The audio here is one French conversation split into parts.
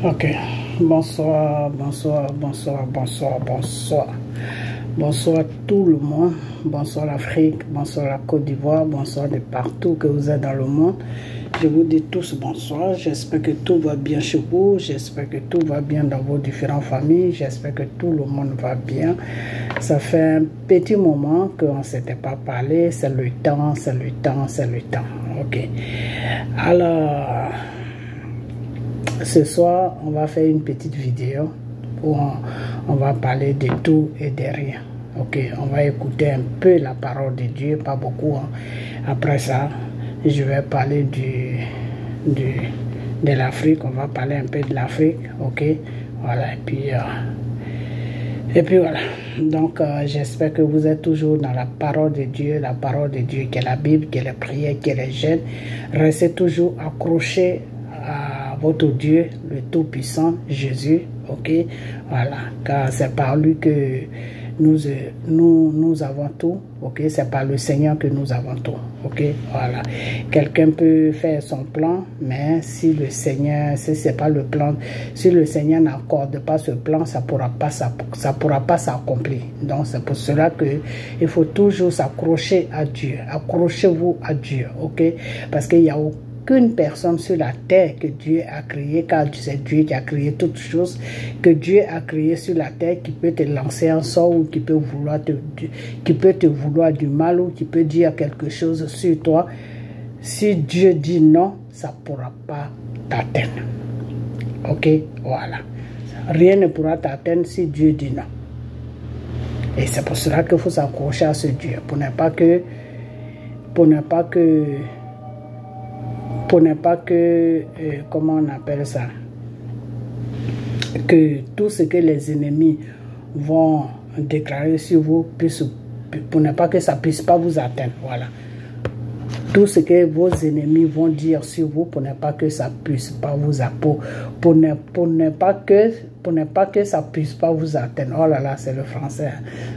Ok, bonsoir, bonsoir, bonsoir, bonsoir, bonsoir. Bonsoir tout le monde, bonsoir l'Afrique, bonsoir la Côte d'Ivoire, bonsoir de partout que vous êtes dans le monde. Je vous dis tous bonsoir, j'espère que tout va bien chez vous, j'espère que tout va bien dans vos différentes familles, j'espère que tout le monde va bien. Ça fait un petit moment qu'on ne s'était pas parlé, c'est le temps, c'est le temps, c'est le temps. Ok, alors... ce soir, on va faire une petite vidéo où on va parler de tout et de rien. Ok, on va écouter un peu la parole de Dieu, pas beaucoup. Hein. Après ça, je vais parler de l'Afrique. On va parler un peu de l'Afrique. Ok, voilà. Et puis voilà. Donc, j'espère que vous êtes toujours dans la parole de Dieu qui est la Bible, qui est la prière, qui est les jeûnes. Restez toujours accrochés à votre Dieu, le Tout-Puissant, Jésus, ok, voilà, car c'est par lui que nous avons tout, ok, c'est par le Seigneur que nous avons tout, ok, voilà. Quelqu'un peut faire son plan, mais si le Seigneur, si c'est pas le plan, si le Seigneur n'accorde pas ce plan, ça pourra pas s'accomplir. Donc c'est pour cela que il faut toujours s'accrocher à Dieu, accrochez-vous à Dieu, ok, parce qu'il y a qu'une personne sur la terre que Dieu a créée, car c'est Dieu qui a créé toutes choses, que Dieu a créé sur la terre, qui peut te lancer un sort ou qui peut te vouloir du mal ou qui peut dire quelque chose sur toi. Si Dieu dit non, ça ne pourra pas t'atteindre. Ok, voilà. Rien ne pourra t'atteindre si Dieu dit non. Et c'est pour cela qu'il faut s'accrocher à ce Dieu, pour ne pas que, comment on appelle ça, que tout ce que les ennemis vont déclarer sur vous, pour ne pas que ça puisse pas vous atteindre, voilà. Tout ce que vos ennemis vont dire sur vous, pour ne pas que ça puisse pas vous atteindre, pour ne pas que ça puisse pas vous atteindre. Oh là là, c'est le français.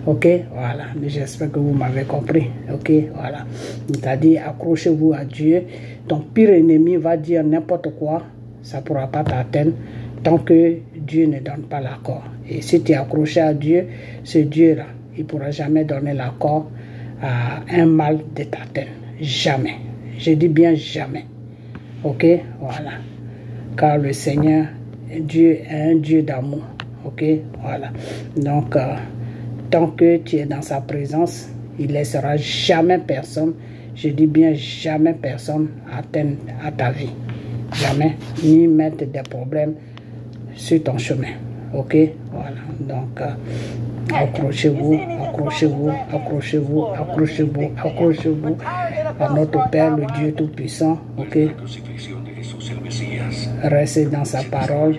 Ok, voilà. Mais j'espère que vous m'avez compris. Ok, voilà. C'est-à-dire, accrochez-vous à Dieu. Ton pire ennemi va dire n'importe quoi, ça ne pourra pas t'atteindre tant que Dieu ne donne pas l'accord. Et si tu es accroché à Dieu, ce Dieu-là, il ne pourra jamais donner l'accord à un mal de t'atteindre. Jamais. Je dis bien jamais. Ok, voilà. Car le Seigneur, Dieu est un Dieu d'amour. Ok, voilà. Donc, tant que tu es dans sa présence, il ne laissera jamais personne, je dis bien jamais personne, atteindre à ta vie. Jamais. Ni mettre des problèmes sur ton chemin. Ok, voilà. Donc, accrochez-vous, accrochez-vous, accrochez-vous, accrochez-vous, accrochez-vous à notre Père, le Dieu Tout-Puissant. Ok, restez dans sa parole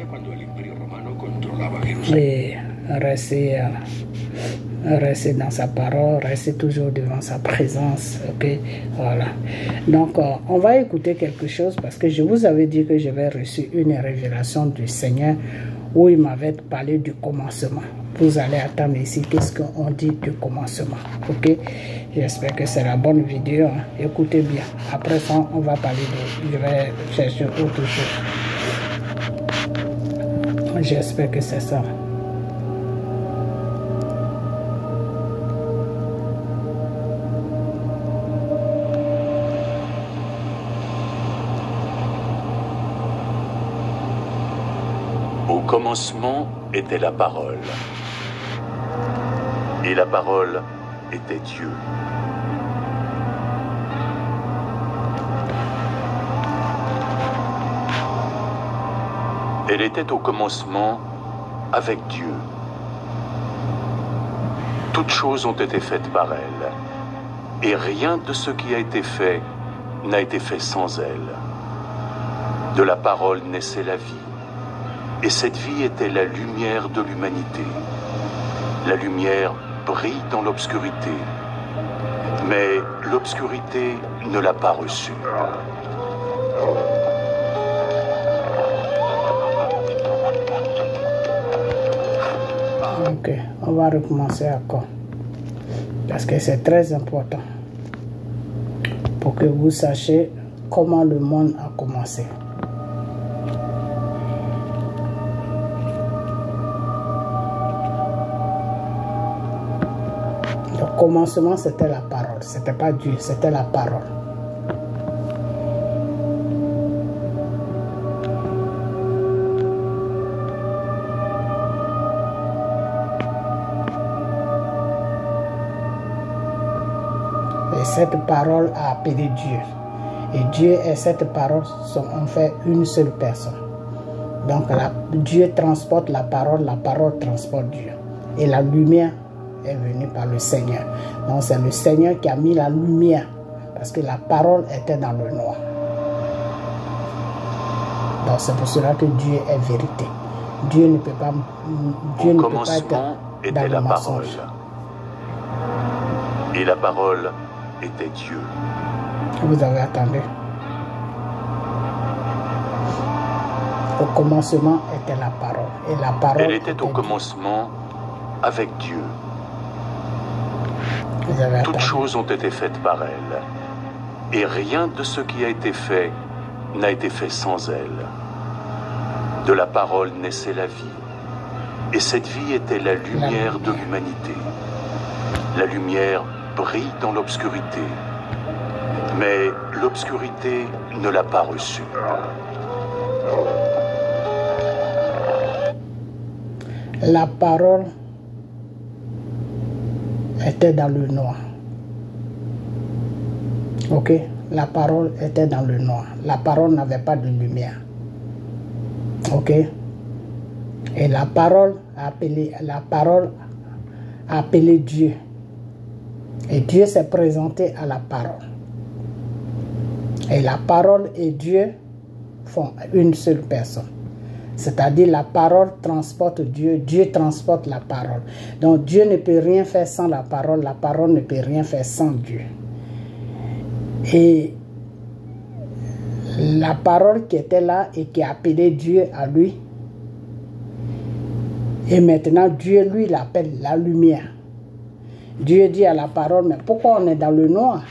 et restez dans sa parole, restez toujours devant sa présence. Ok, voilà. Donc, on va écouter quelque chose parce que je vous avais dit que j'avais reçu une révélation du Seigneur où il m'avait parlé du commencement. Vous allez attendre ici, qu'est-ce qu'on dit du commencement. Ok, j'espère que c'est la bonne vidéo. Hein. Écoutez bien. Après ça, on va parler je vais chercher autre chose. J'espère que c'est ça. Au commencement était la parole, et la parole était Dieu. Elle était au commencement avec Dieu. Toutes choses ont été faites par elle, et rien de ce qui a été fait n'a été fait sans elle. De la parole naissait la vie. Et cette vie était la lumière de l'humanité. La lumière brille dans l'obscurité, mais l'obscurité ne l'a pas reçue. Ok, on va recommencer encore. Parce que c'est très important pour que vous sachiez comment le monde a commencé. commencement, c'était la parole. C'était pas Dieu, c'était la parole. Et cette parole a appelé Dieu. Et Dieu et cette parole sont en fait une seule personne. Donc Dieu transporte la parole transporte Dieu. Et la lumière est venue par le Seigneur. Donc c'est le Seigneur qui a mis la lumière. Parce que la parole était dans le noir. Donc c'est pour cela que Dieu est vérité. Dieu ne peut pas, Dieu ne peut pas être dans le mensonge. Et la parole était Dieu. Vous avez attendu. Au commencement était la parole. Et la parole Elle était au commencement avec Dieu. Toutes choses ont été faites par elle. Et rien de ce qui a été fait n'a été fait sans elle. De la parole naissait la vie. Et cette vie était la lumière de l'humanité. La lumière brille dans l'obscurité. Mais l'obscurité ne l'a pas reçue. La parole était dans le noir. Ok? La parole était dans le noir. La parole n'avait pas de lumière. Ok? Et la parole a appelé Dieu. Et Dieu s'est présenté à la parole. Et la parole et Dieu font une seule personne. C'est-à-dire la parole transporte Dieu, Dieu transporte la parole. Donc Dieu ne peut rien faire sans la parole ne peut rien faire sans Dieu. Et la parole qui était là et qui a appelé Dieu à lui, et maintenant Dieu lui l'appelle la lumière. Dieu dit à la parole, mais pourquoi on est dans le noir?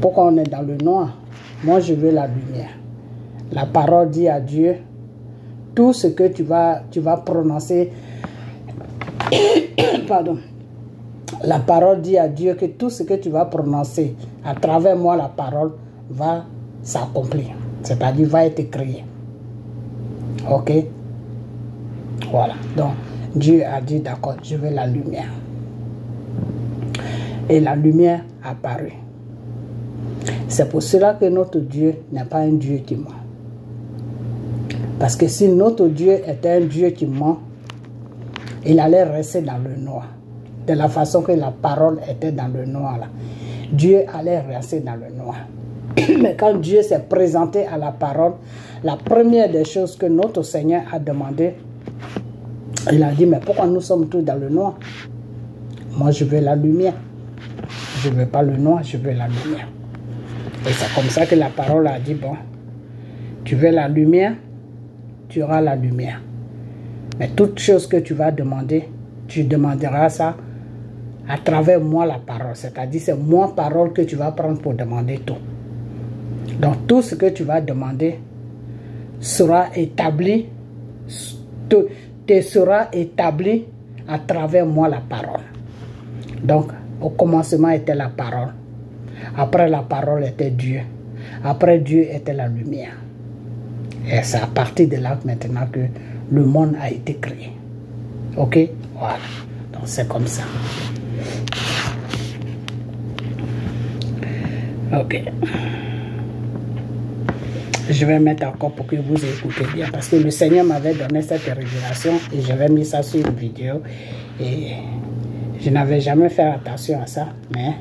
Pourquoi on est dans le noir? Moi je veux la lumière. La parole dit à Dieu, tout ce que tu vas prononcer, pardon, la parole dit à Dieu que tout ce que tu vas prononcer à travers moi, la parole va s'accomplir, c'est-à-dire va être créé. Ok? Voilà, donc Dieu a dit d'accord, je veux la lumière. Et la lumière apparut. C'est pour cela que notre Dieu n'est pas un Dieu qui ment. Parce que si notre Dieu était un Dieu qui ment, il allait rester dans le noir. De la façon que la parole était dans le noir là. Dieu allait rester dans le noir. Mais quand Dieu s'est présenté à la parole, la première des choses que notre Seigneur a demandé, il a dit, mais pourquoi nous sommes tous dans le noir? Moi je veux la lumière. Je ne veux pas le noir, je veux la lumière. Et c'est comme ça que la parole a dit, bon, tu veux la lumière, tu auras la lumière. Mais toute chose que tu vas demander, tu demanderas ça à travers moi la parole. C'est-à-dire c'est moi parole que tu vas prendre pour demander tout. Donc tout ce que tu vas demander sera établi, te sera établi à travers moi la parole. Donc au commencement était la parole. Après la parole était Dieu. Après Dieu était la lumière. Et c'est à partir de là maintenant que le monde a été créé. Ok? Voilà. Donc c'est comme ça. Ok. Je vais mettre encore pour que vous écoutez bien. Parce que le Seigneur m'avait donné cette révélation et j'avais mis ça sur une vidéo. Et je n'avais jamais fait attention à ça. Mais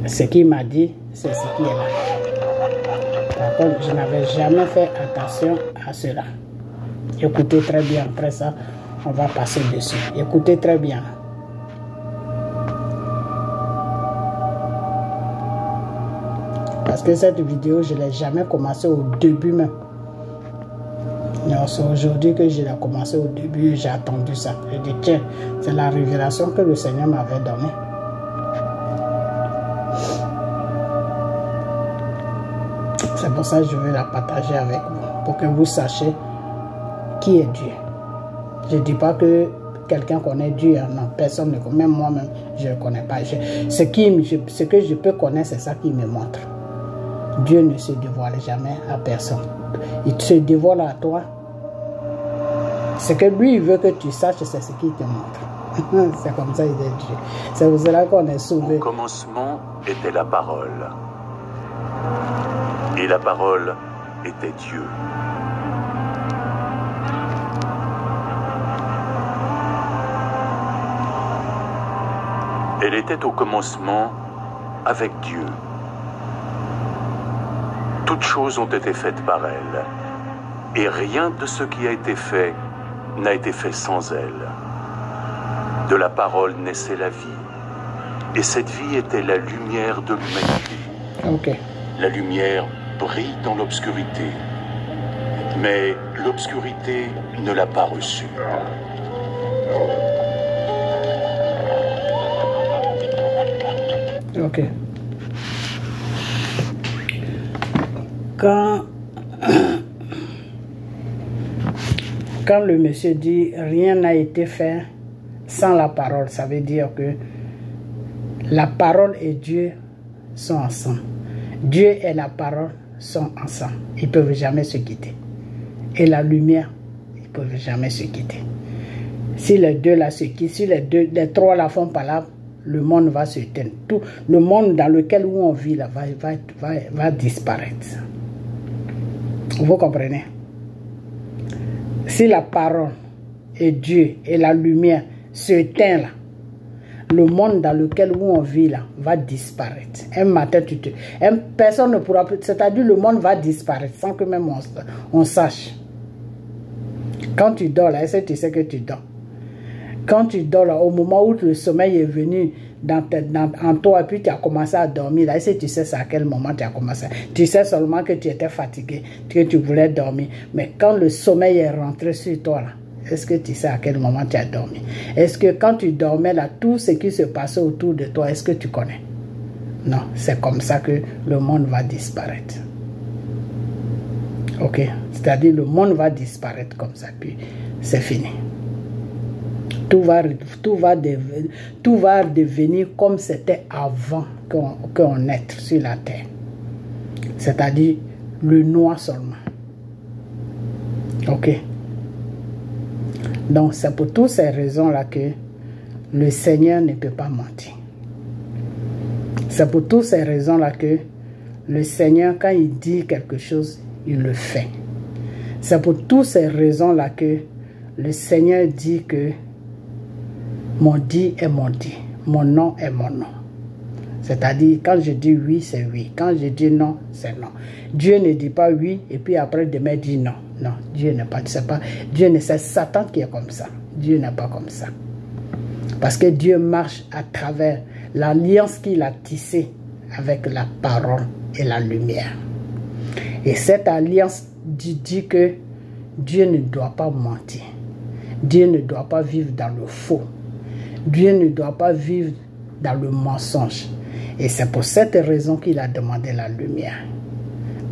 ce qu'il m'a dit, c'est ce qui est là. Par contre, je n'avais jamais fait attention à cela. Écoutez très bien. Après ça, on va passer dessus. Écoutez très bien. Parce que cette vidéo, je ne l'ai jamais commencé au début même. C'est aujourd'hui que je l'ai commencé au début et j'ai attendu ça. J'ai dit, tiens, c'est la révélation que le Seigneur m'avait donnée. C'est pour ça que je veux la partager avec vous. Pour que vous sachiez qui est Dieu. Je ne dis pas que quelqu'un connaît Dieu. Non, personne ne connaît. Même moi-même, je ne connais pas. Ce que je peux connaître, c'est ça qui me montre. Dieu ne se dévoile jamais à personne. Il se dévoile à toi. Ce que lui veut que tu saches, c'est ce qu'il te montre. C'est comme ça, il est Dieu. C'est pour cela qu'on est sauvé. Au commencement était la parole. Et la parole était Dieu. Elle était au commencement avec Dieu. Toutes choses ont été faites par elle, et rien de ce qui a été fait n'a été fait sans elle. De la parole naissait la vie, et cette vie était la lumière de l'humanité. Ok. La lumière brille dans l'obscurité, mais l'obscurité ne l'a pas reçue. Ok. Quand le monsieur dit rien n'a été fait sans la parole, ça veut dire que la parole et Dieu sont ensemble. Dieu et la parole sont ensemble. Ils ne peuvent jamais se quitter. Et la lumière, ils ne peuvent jamais se quitter. Si les deux là se quittent, si les trois là font pas là, le monde va se éteindre. Tout le monde dans lequel on vit là va disparaître. Vous comprenez? Si la parole et Dieu et la lumière s'éteignent là, le monde dans lequel on vit là va disparaître. Un matin, personne ne pourra plus, c'est-à-dire le monde va disparaître sans que même on sache. Quand tu dors là, est-ce que tu sais que tu dors? Quand tu dors là, au moment où le sommeil est venu en toi, et puis tu as commencé à dormir, là, est-ce que tu sais à quel moment tu as commencé? Tu sais seulement que tu étais fatigué, que tu voulais dormir. Mais quand le sommeil est rentré sur toi là, est-ce que tu sais à quel moment tu as dormi? Est-ce que quand tu dormais là, tout ce qui se passait autour de toi, est-ce que tu connais? Non, c'est comme ça que le monde va disparaître. Ok? C'est-à-dire le monde va disparaître comme ça, puis c'est fini. Tout va devenir comme c'était avant qu'on naisse sur la terre. C'est-à-dire le noir seulement. Ok? Donc c'est pour toutes ces raisons-là que le Seigneur ne peut pas mentir. C'est pour toutes ces raisons-là que le Seigneur, quand il dit quelque chose, il le fait. C'est pour toutes ces raisons-là que le Seigneur dit que mon dit est mon dit, mon non est mon non. C'est-à-dire, quand je dis oui, c'est oui. Quand je dis non, c'est non. Dieu ne dit pas oui et puis après demain dit non. Non, Dieu n'est pas, Dieu ne c'est Satan qui est comme ça. Dieu n'est pas comme ça. Parce que Dieu marche à travers l'alliance qu'il a tissée avec la parole et la lumière. Et cette alliance dit que Dieu ne doit pas mentir. Dieu ne doit pas vivre dans le faux. Dieu ne doit pas vivre dans le mensonge. Et c'est pour cette raison qu'il a demandé la lumière.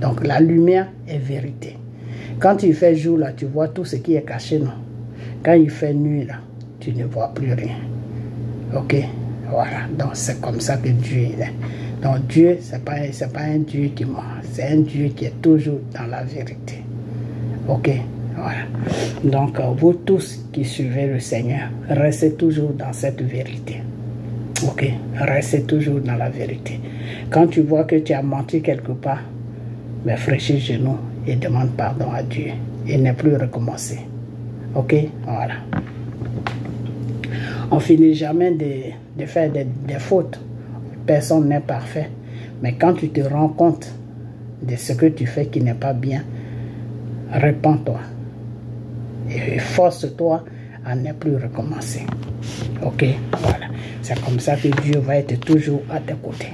Donc la lumière est vérité. Quand il fait jour là, tu vois tout ce qui est caché, non. Quand il fait nuit là, tu ne vois plus rien. Ok? Voilà. Donc c'est comme ça que Dieu est. Donc Dieu, c'est pas un Dieu qui ment. C'est un Dieu qui est toujours dans la vérité. Ok? Voilà. Donc vous tous qui suivez le Seigneur, restez toujours dans cette vérité. Ok? Restez toujours dans la vérité. Quand tu vois que tu as menti quelque part, mais fraîchis genoux et demande pardon à Dieu. Et ne plus recommencer. Ok? Voilà. On finit jamais de faire des fautes. Personne n'est parfait. Mais quand tu te rends compte de ce que tu fais qui n'est pas bien, répands-toi. Et force-toi à ne plus recommencer. Ok? Voilà. C'est comme ça que Dieu va être toujours à tes côtés.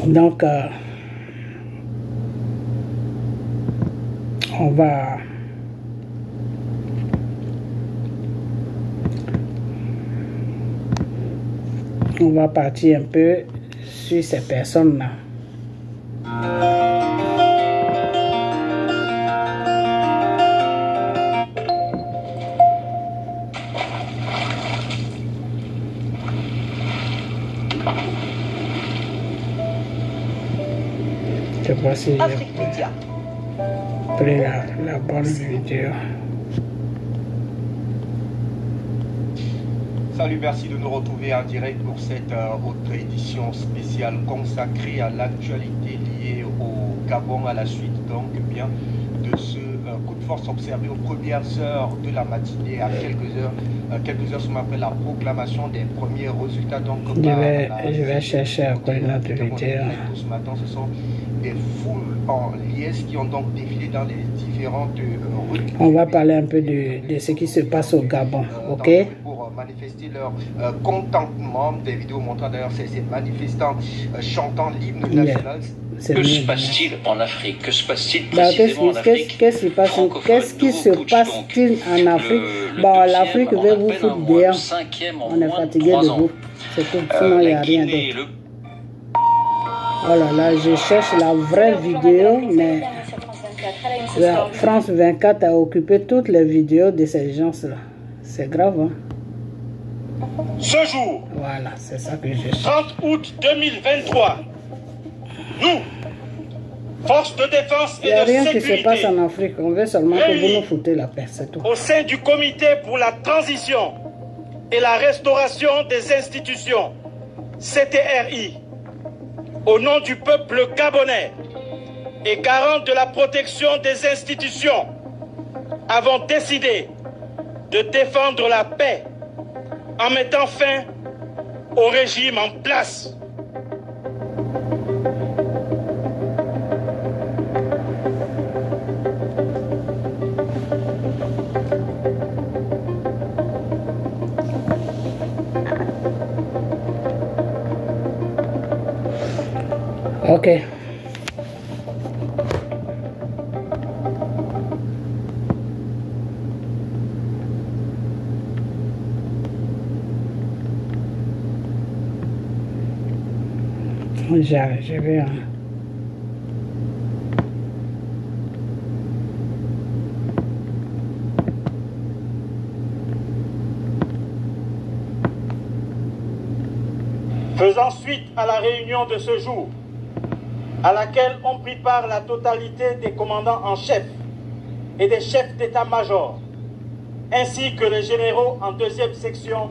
Donc, on va partir un peu sur ces personnes-là. Je sais pas si Afrique Média. j'ai pris la bonne vidéo. Salut, merci de nous retrouver en direct pour cette autre édition spéciale consacrée à l'actualité liée au Gabon à la suite donc bien de ce coup de force observé aux premières heures de la matinée à quelques heures seulement après la proclamation des premiers résultats. Donc Je vais chercher après notre vidéo. Ce matin, ce sont des foules en liesse qui ont donc défilé dans les différentes rues. On va parler un peu de ce qui se passe au Gabon, ok? Pour manifester leur contentement. Des vidéos montrant d'ailleurs ces manifestants chantant l'hymne national. Que se passe-t-il en Afrique? Que se passe-t-il précisément en Afrique? Qu'est-ce qui se passe-t-il en Afrique? Bon, l'Afrique veut vous foutre dehors. On est fatigué de vous. C'est tout. Sinon, il n'y a rien d'autre. Oh là là, je cherche la vraie vidéo, mais France 24 a occupé toutes les vidéos de ces gens-là. C'est grave, hein? Ce jour, voilà, c'est ça que je cherche. 30 août 2023, nous, forces de défense et Il n'y a de rien qui sécurité, se passe en Afrique. On veut seulement que vous nous foutez la paix, c'est tout. au sein du comité pour la transition et la restauration des institutions, CTRI, au nom du peuple gabonais et garant de la protection des institutions, avons décidé de défendre la paix en mettant fin au régime en place. Ok. Je vais... Faisant suite à la réunion de ce jour, à laquelle ont pris part la totalité des commandants en chef et des chefs d'état-major, ainsi que les généraux en deuxième section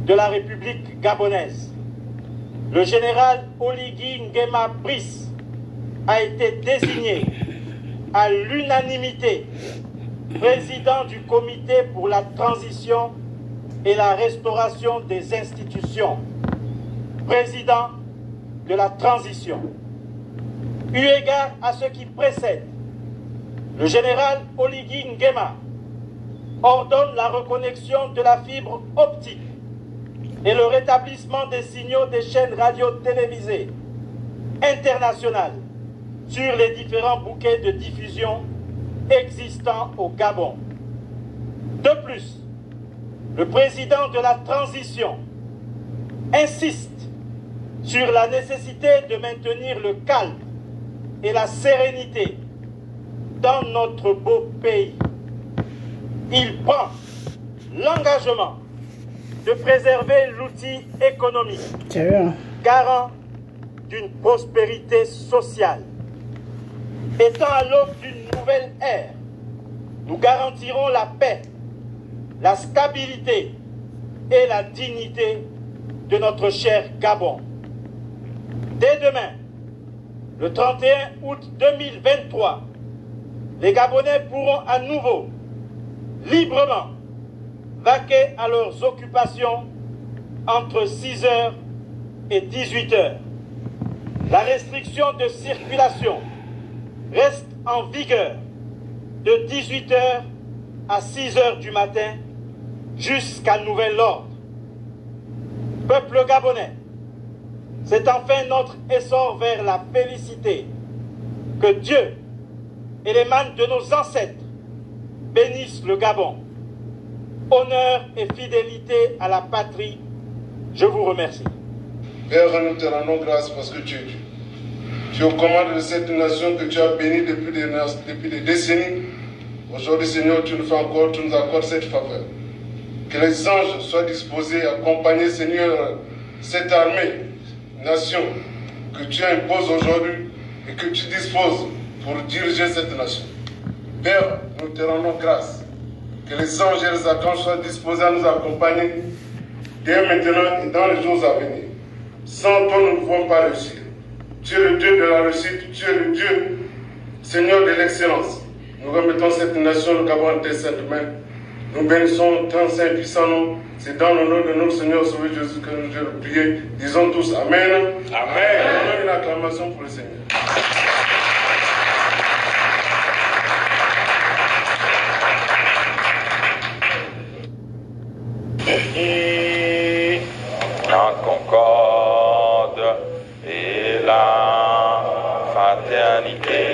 de la République gabonaise. Le général Oligui Nguema Brice a été désigné à l'unanimité président du comité pour la transition et la restauration des institutions, président de la transition. Eu égard à ce qui précède, le général Oligui Nguema ordonne la reconnexion de la fibre optique et le rétablissement des signaux des chaînes radio-télévisées internationales sur les différents bouquets de diffusion existants au Gabon. De plus, le président de la transition insiste sur la nécessité de maintenir le calme et la sérénité dans notre beau pays. Il prend l'engagement de préserver l'outil économique, garant d'une prospérité sociale. Étant à l'aube d'une nouvelle ère, nous garantirons la paix, la stabilité et la dignité de notre cher Gabon. Dès demain, le 31 août 2023, les Gabonais pourront à nouveau, librement, vaquer à leurs occupations entre 6h et 18h. La restriction de circulation reste en vigueur de 18h à 6h du matin jusqu'à nouvel ordre. Peuple gabonais, c'est enfin notre essor vers la félicité. Que Dieu et les mains de nos ancêtres bénissent le Gabon. Honneur et fidélité à la patrie, je vous remercie. Père, nous te rendons grâce parce que tu es aux commandes de cette nation que tu as bénie depuis des décennies. Aujourd'hui, Seigneur, tu nous accordes cette faveur. Que les anges soient disposés à accompagner, Seigneur, cette armée nation que tu imposes aujourd'hui et que tu disposes pour diriger cette nation. Père, nous te rendons grâce. Que les anges et les archanges soient disposés à nous accompagner dès maintenant et dans les jours à venir. Sans toi, nous ne pouvons pas réussir. Tu es le Dieu de la réussite, tu es le Dieu, Seigneur de l'excellence. Nous remettons cette nation, le Gabon, entre tes saintes mains. Nous bénissons ton saint et puissant nom. C'est dans le nom de notre Seigneur Sauveur Jésus que nous devons prier. Disons tous Amen. Amen. Une acclamation pour le Seigneur. Et la concorde et la fraternité.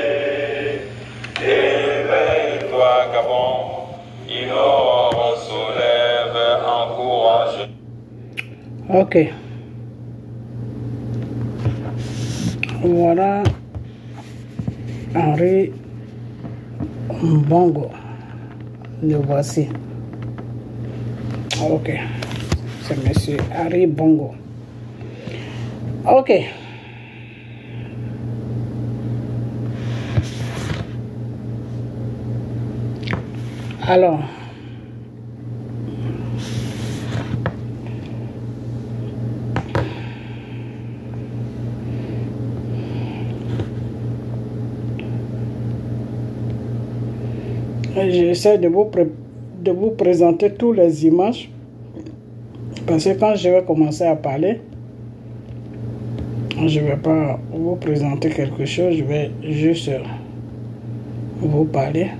Éveille-toi, Gabon, on se lève, encourage. Ok. Voilà Henri Bongo. Le voici. Ok. C'est monsieur Henri Bongo. Ok. Alors, j'essaie de vous présenter toutes les images parce que quand je vais commencer à parler, je ne vais pas vous présenter quelque chose, je vais juste vous parler.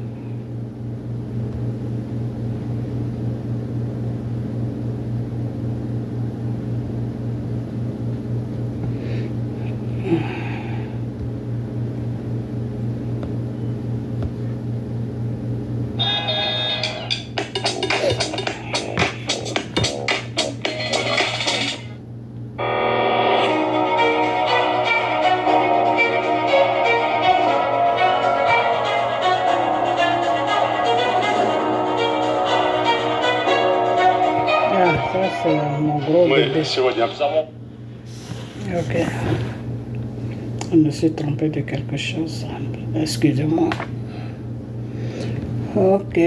Mon gros bébé. Ok. Je me suis trompé de quelque chose. Excusez-moi. Ok.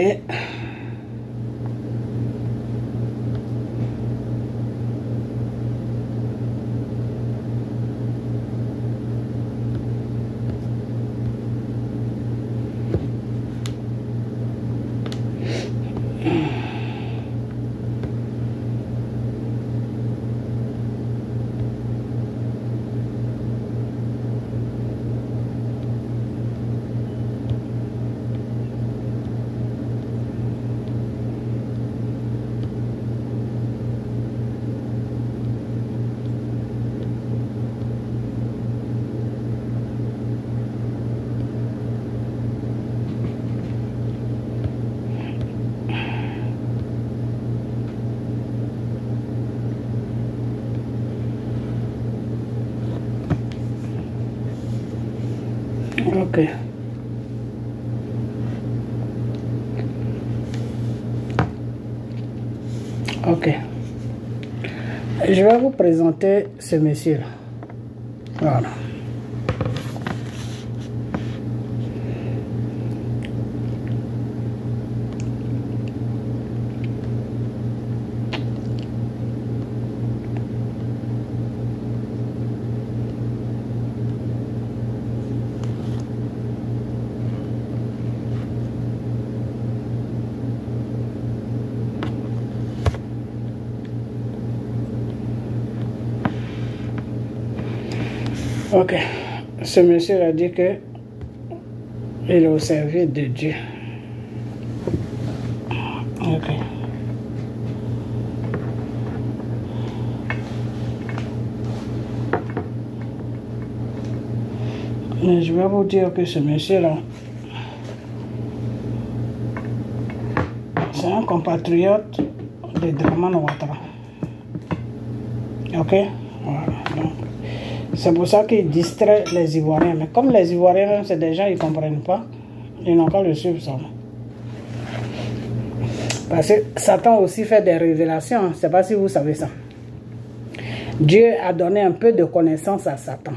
Ok. Ok. Je vais vous présenter ce monsieur-là. Voilà. Ok, ce monsieur a dit que il est au service de Dieu. Ok. Mais je vais vous dire que ce monsieur-là, c'est un compatriote de Dramane Ouattara. Ok, voilà. Donc, c'est pour ça qu'il distrait les Ivoiriens. Mais comme les Ivoiriens, c'est des gens, ils ne comprennent pas, ils n'ont qu'à le suivre ça. Parce que Satan aussi fait des révélations. Je ne sais pas si vous savez ça. Dieu a donné un peu de connaissance à Satan.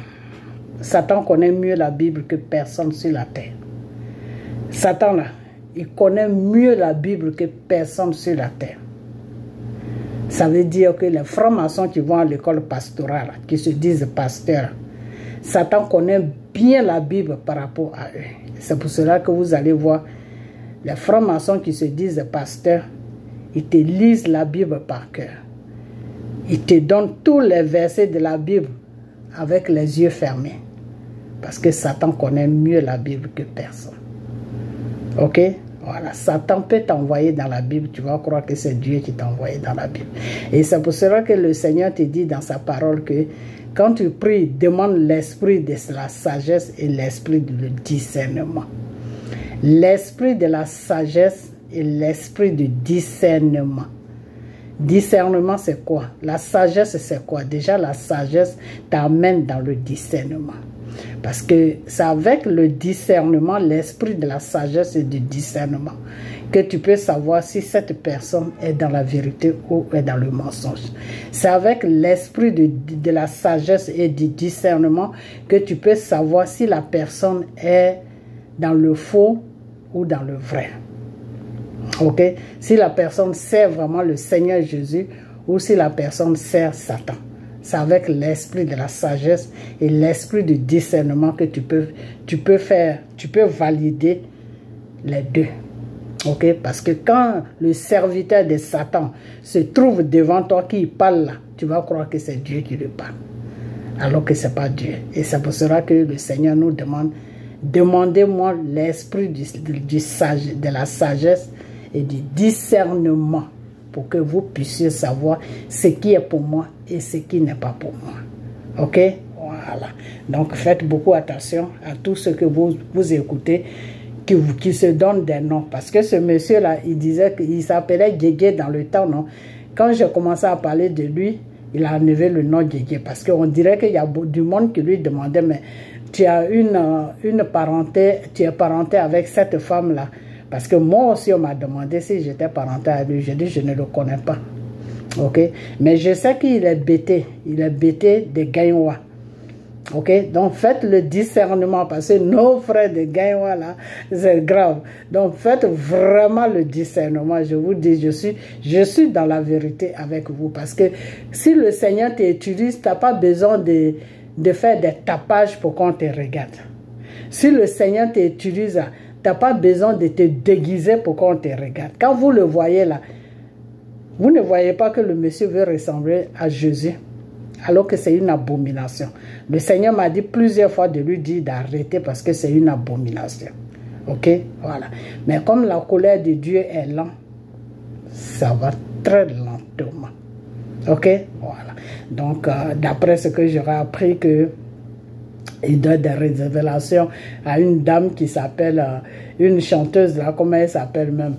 Satan connaît mieux la Bible que personne sur la terre. Satan, là, il connaît mieux la Bible que personne sur la terre. Ça veut dire que les francs-maçons qui vont à l'école pastorale, qui se disent pasteurs, Satan connaît bien la Bible par rapport à eux. C'est pour cela que vous allez voir les francs-maçons qui se disent pasteurs, ils te lisent la Bible par cœur. Ils te donnent tous les versets de la Bible avec les yeux fermés. Parce que Satan connaît mieux la Bible que personne. Ok? Voilà, Satan peut t'envoyer dans la Bible, tu vas croire que c'est Dieu qui t'a envoyé dans la Bible. Et c'est pour cela que le Seigneur te dit dans sa parole que quand tu pries, demande l'esprit de la sagesse et l'esprit du discernement. L'esprit de la sagesse et l'esprit du discernement. Discernement, c'est quoi? La sagesse, c'est quoi? Déjà, la sagesse t'amène dans le discernement. Parce que c'est avec le discernement, l'esprit de la sagesse et du discernement, que tu peux savoir si cette personne est dans la vérité ou est dans le mensonge. C'est avec l'esprit de la sagesse et du discernement que tu peux savoir si la personne est dans le faux ou dans le vrai. Ok? Si la personne sert vraiment le Seigneur Jésus ou si la personne sert Satan. C'est avec l'esprit de la sagesse et l'esprit du discernement que tu peux valider les deux. Ok? Parce que quand le serviteur de Satan se trouve devant toi qui parle là, tu vas croire que c'est Dieu qui lui parle. Alors que ce n'est pas Dieu. Et c'est pour cela que le Seigneur nous demande, demandez-moi l'esprit de la sagesse et du discernement pour que vous puissiez savoir ce qui est pour moi et ce qui n'est pas pour moi. Ok? Voilà. Donc faites beaucoup attention à tout ce que vous écoutez qui se donnent des noms. Parce que ce monsieur-là, il disait qu'il s'appelait Guégué dans le temps, non? Quand j'ai commencé à parler de lui, il a enlevé le nom Guégué. Parce qu'on dirait qu'il y a du monde qui lui demandait, mais tu as une parenté, tu es parenté avec cette femme-là. Parce que moi aussi, on m'a demandé si j'étais parenté à lui. J'ai dit, je ne le connais pas. Ok? Mais je sais qu'il est bêté. Il est bêté de Gaïwa. Ok? Donc, faites le discernement. Parce que nos frères de Gaïwa, là, c'est grave. Donc, faites vraiment le discernement. Je vous dis, je suis dans la vérité avec vous. Parce que si le Seigneur t'utilise, tu n'as pas besoin de faire des tapages pour qu'on te regarde. Si le Seigneur t'utilise, tu n'as pas besoin de te déguiser pour qu'on te regarde. Quand vous le voyez là, vous ne voyez pas que le monsieur veut ressembler à Jésus, alors que c'est une abomination. Le Seigneur m'a dit plusieurs fois de lui dire d'arrêter parce que c'est une abomination. Ok? Voilà. Mais comme la colère de Dieu est lente, ça va très lentement. Ok? Voilà. Donc, d'après ce que j'aurais appris que il donne des révélations à une dame qui s'appelle, une chanteuse là, comment elle s'appelle même,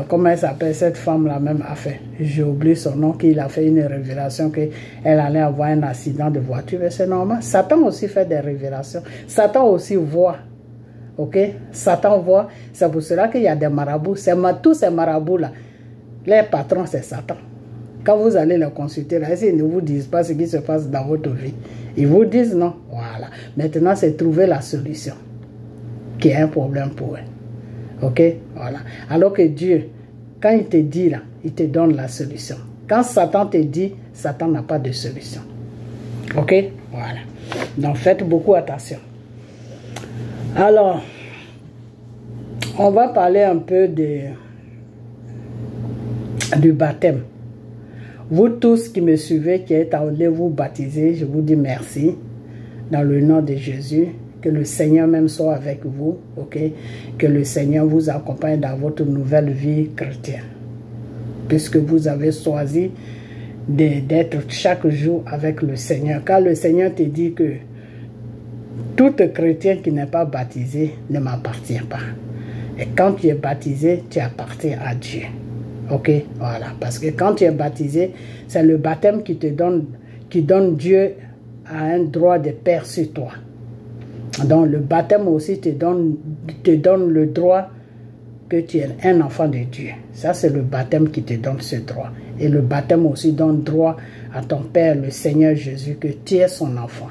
comment elle s'appelle cette femme là même a fait, j'ai oublié son nom, qu'il a fait une révélation qu'elle allait avoir un accident de voiture, mais c'est normal. Satan aussi fait des révélations, Satan aussi voit, ok, Satan voit, c'est pour cela qu'il y a des marabouts, tous ces marabouts là, les patrons c'est Satan. Quand vous allez les consulter, là, ils ne vous disent pas ce qui se passe dans votre vie. Ils vous disent non. Voilà. Maintenant, c'est trouver la solution qui est un problème pour eux. Ok? Voilà. Alors que Dieu, quand il te dit là, il te donne la solution. Quand Satan te dit, Satan n'a pas de solution. Ok? Voilà. Donc, faites beaucoup attention. Alors, on va parler un peu du baptême. Vous tous qui me suivez, qui êtes allés vous baptiser, je vous dis merci dans le nom de Jésus. Que le Seigneur même soit avec vous, ok? Que le Seigneur vous accompagne dans votre nouvelle vie chrétienne. Puisque vous avez choisi d'être chaque jour avec le Seigneur. Car le Seigneur te dit que tout chrétien qui n'est pas baptisé ne m'appartient pas. Et quand tu es baptisé, tu appartiens à Dieu. Ok, voilà, parce que quand tu es baptisé, c'est le baptême qui donne Dieu à un droit de père sur toi. Donc le baptême aussi te donne le droit que tu es un enfant de Dieu. Ça, c'est le baptême qui te donne ce droit. Et le baptême aussi donne droit à ton Père, le Seigneur Jésus, que tu es son enfant.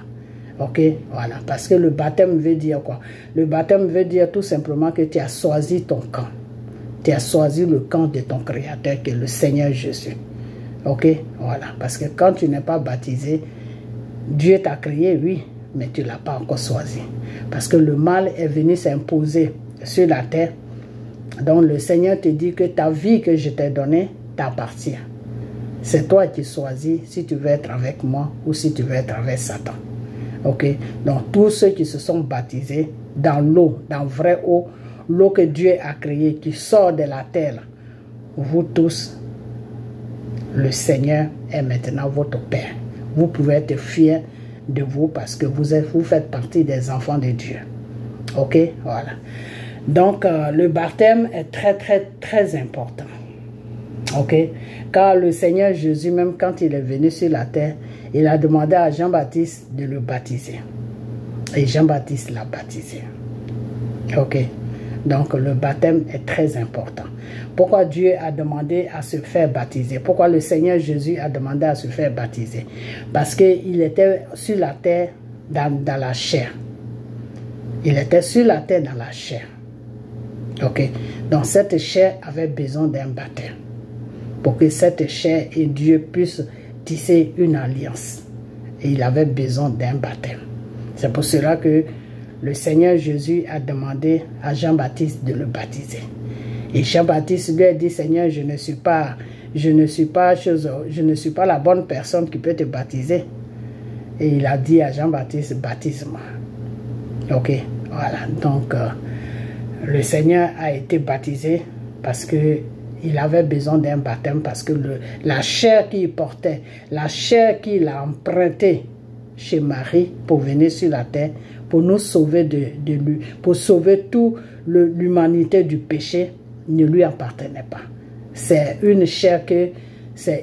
Ok, voilà. Parce que le baptême veut dire quoi? Le baptême veut dire tout simplement que tu as choisi ton camp. Tu as choisi le camp de ton Créateur, qui est le Seigneur Jésus. Ok, voilà. Parce que quand tu n'es pas baptisé, Dieu t'a créé, oui, mais tu ne l'as pas encore choisi. Parce que le mal est venu s'imposer sur la terre. Donc le Seigneur te dit que ta vie que je t'ai donnée t'appartient. C'est toi qui choisis si tu veux être avec moi ou si tu veux être avec Satan. Ok, donc tous ceux qui se sont baptisés dans l'eau, dans vraie eau, l'eau que Dieu a créée, qui sort de la terre, vous tous, le Seigneur est maintenant votre Père. Vous pouvez être fiers de vous parce que vous faites partie des enfants de Dieu. Ok, voilà. Donc, le baptême est très, très, très important. Ok, car le Seigneur Jésus, même quand il est venu sur la terre, il a demandé à Jean-Baptiste de le baptiser. Et Jean-Baptiste l'a baptisé. Ok, donc le baptême est très important. Pourquoi Dieu a demandé à se faire baptiser? Pourquoi le Seigneur Jésus a demandé à se faire baptiser? Parce qu'il était sur la terre dans la chair. Il était sur la terre dans la chair. Ok, donc cette chair avait besoin d'un baptême. Pour que cette chair et Dieu puissent tisser une alliance. Et il avait besoin d'un baptême. C'est pour cela que le Seigneur Jésus a demandé à Jean-Baptiste de le baptiser. Et Jean-Baptiste lui a dit, Seigneur, je ne suis pas la bonne personne qui peut te baptiser. Et il a dit à Jean-Baptiste, baptise-moi. Ok, voilà. Donc, le Seigneur a été baptisé parce que il avait besoin d'un baptême, parce que la chair qu'il portait, la chair qu'il a empruntée chez Marie pour venir sur la terre, pour nous sauver de lui, pour sauver toute l'humanité du péché, ne lui appartenait pas. C'est une chair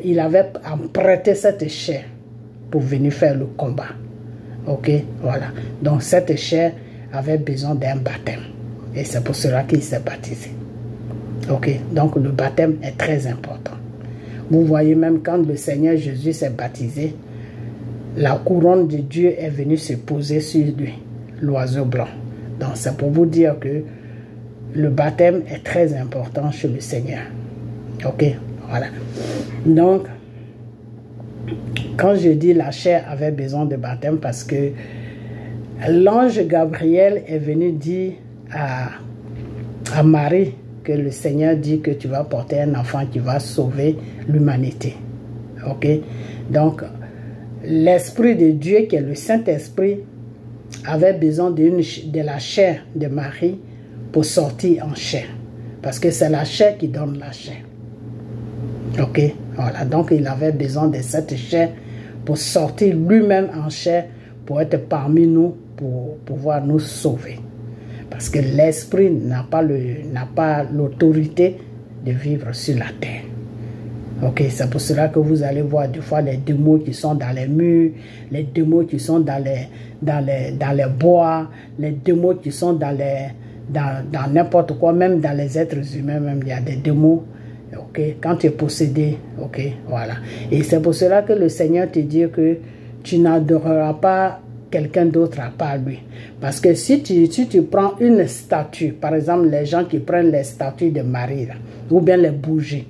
il avait emprunté cette chair pour venir faire le combat. Ok, voilà. Donc cette chair avait besoin d'un baptême. Et c'est pour cela qu'il s'est baptisé. Ok, donc le baptême est très important. Vous voyez même quand le Seigneur Jésus s'est baptisé, la couronne de Dieu est venue se poser sur lui, l'oiseau blanc. Donc c'est pour vous dire que le baptême est très important chez le Seigneur. Ok, voilà. Donc, quand je dis la chair avait besoin de baptême, parce que l'ange Gabriel est venu dire à Marie que le Seigneur dit que tu vas porter un enfant qui va sauver l'humanité. Ok? Donc, l'Esprit de Dieu, qui est le Saint-Esprit, avait besoin de la chair de Marie pour sortir en chair. Parce que c'est la chair qui donne la chair. Ok? Voilà. Donc, il avait besoin de cette chair pour sortir lui-même en chair, pour être parmi nous, pour pouvoir nous sauver. Parce que l'esprit n'a pas l'autorité de vivre sur la terre. Ok, c'est pour cela que vous allez voir des fois les démons qui sont dans les murs, les démons qui sont dans les bois, les démons qui sont dans n'importe quoi, même dans les êtres humains, même il y a des démons. Ok, quand tu es possédé, ok, voilà. Et c'est pour cela que le Seigneur te dit que tu n'adoreras pas quelqu'un d'autre à part lui. Parce que si tu prends une statue, par exemple les gens qui prennent les statues de Marie, là, ou bien les bougies,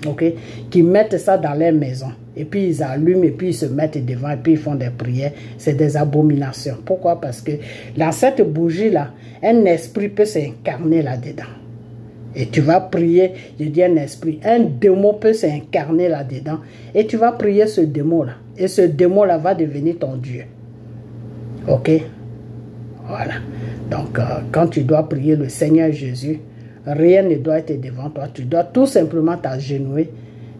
ok, qui mettent ça dans leur maison, et puis ils allument, et puis ils se mettent devant, et puis ils font des prières, c'est des abominations. Pourquoi? Parce que dans cette bougie-là, un esprit peut s'incarner là-dedans. Et tu vas prier, je dis un esprit, un démon peut s'incarner là-dedans, et tu vas prier ce démon-là, et ce démon-là va devenir ton Dieu. Ok, voilà. Donc, quand tu dois prier le Seigneur Jésus, rien ne doit être devant toi. Tu dois tout simplement t'agenouiller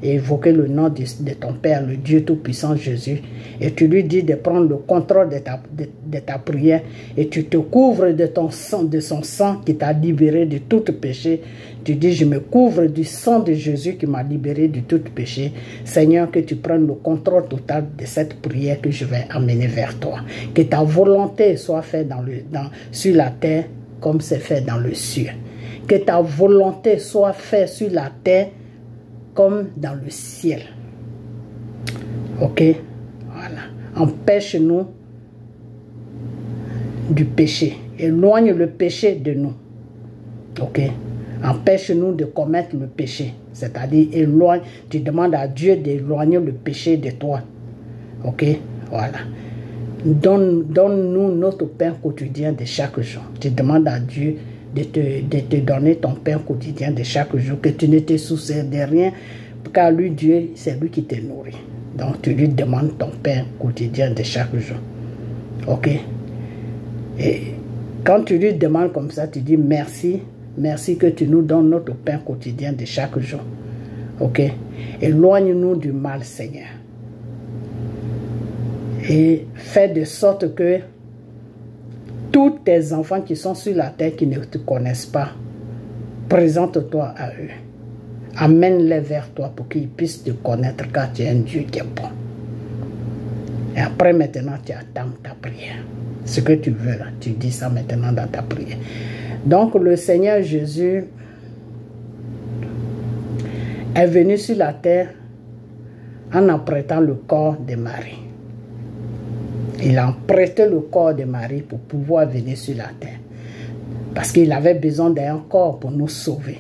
et évoquer le nom de ton Père, le Dieu Tout-Puissant Jésus. Et tu lui dis de prendre le contrôle de ta prière. Et tu te couvres de son sang qui t'a libéré de tout péché. Tu dis, je me couvre du sang de Jésus qui m'a libéré de tout péché. Seigneur, que tu prennes le contrôle total de cette prière que je vais amener vers toi. Que ta volonté soit faite sur la terre comme c'est fait dans le ciel. Que ta volonté soit faite sur la terre comme dans le ciel. Ok? Voilà. Empêche-nous du péché. Éloigne le péché de nous. Ok? Empêche-nous de commettre le péché. C'est-à-dire, éloigne, tu demandes à Dieu d'éloigner le péché de toi. Ok? Voilà. Donne-nous notre pain quotidien de chaque jour. Tu demandes à Dieu de te donner ton pain quotidien de chaque jour, que tu ne te soucies de rien, car lui, Dieu, c'est lui qui te nourrit. Donc, tu lui demandes ton pain quotidien de chaque jour. Ok? Et quand tu lui demandes comme ça, tu dis merci, merci que tu nous donnes notre pain quotidien de chaque jour. Ok? Éloigne-nous du mal, Seigneur. Et fais de sorte que tous tes enfants qui sont sur la terre, qui ne te connaissent pas, présente-toi à eux. Amène-les vers toi pour qu'ils puissent te connaître, car tu es un Dieu qui est bon. Et après, maintenant, tu attends ta prière. Ce que tu veux, là, tu dis ça maintenant dans ta prière. Donc, le Seigneur Jésus est venu sur la terre en apprêtant le corps de Marie. Il a prêté le corps de Marie pour pouvoir venir sur la terre. Parce qu'il avait besoin d'un corps pour nous sauver.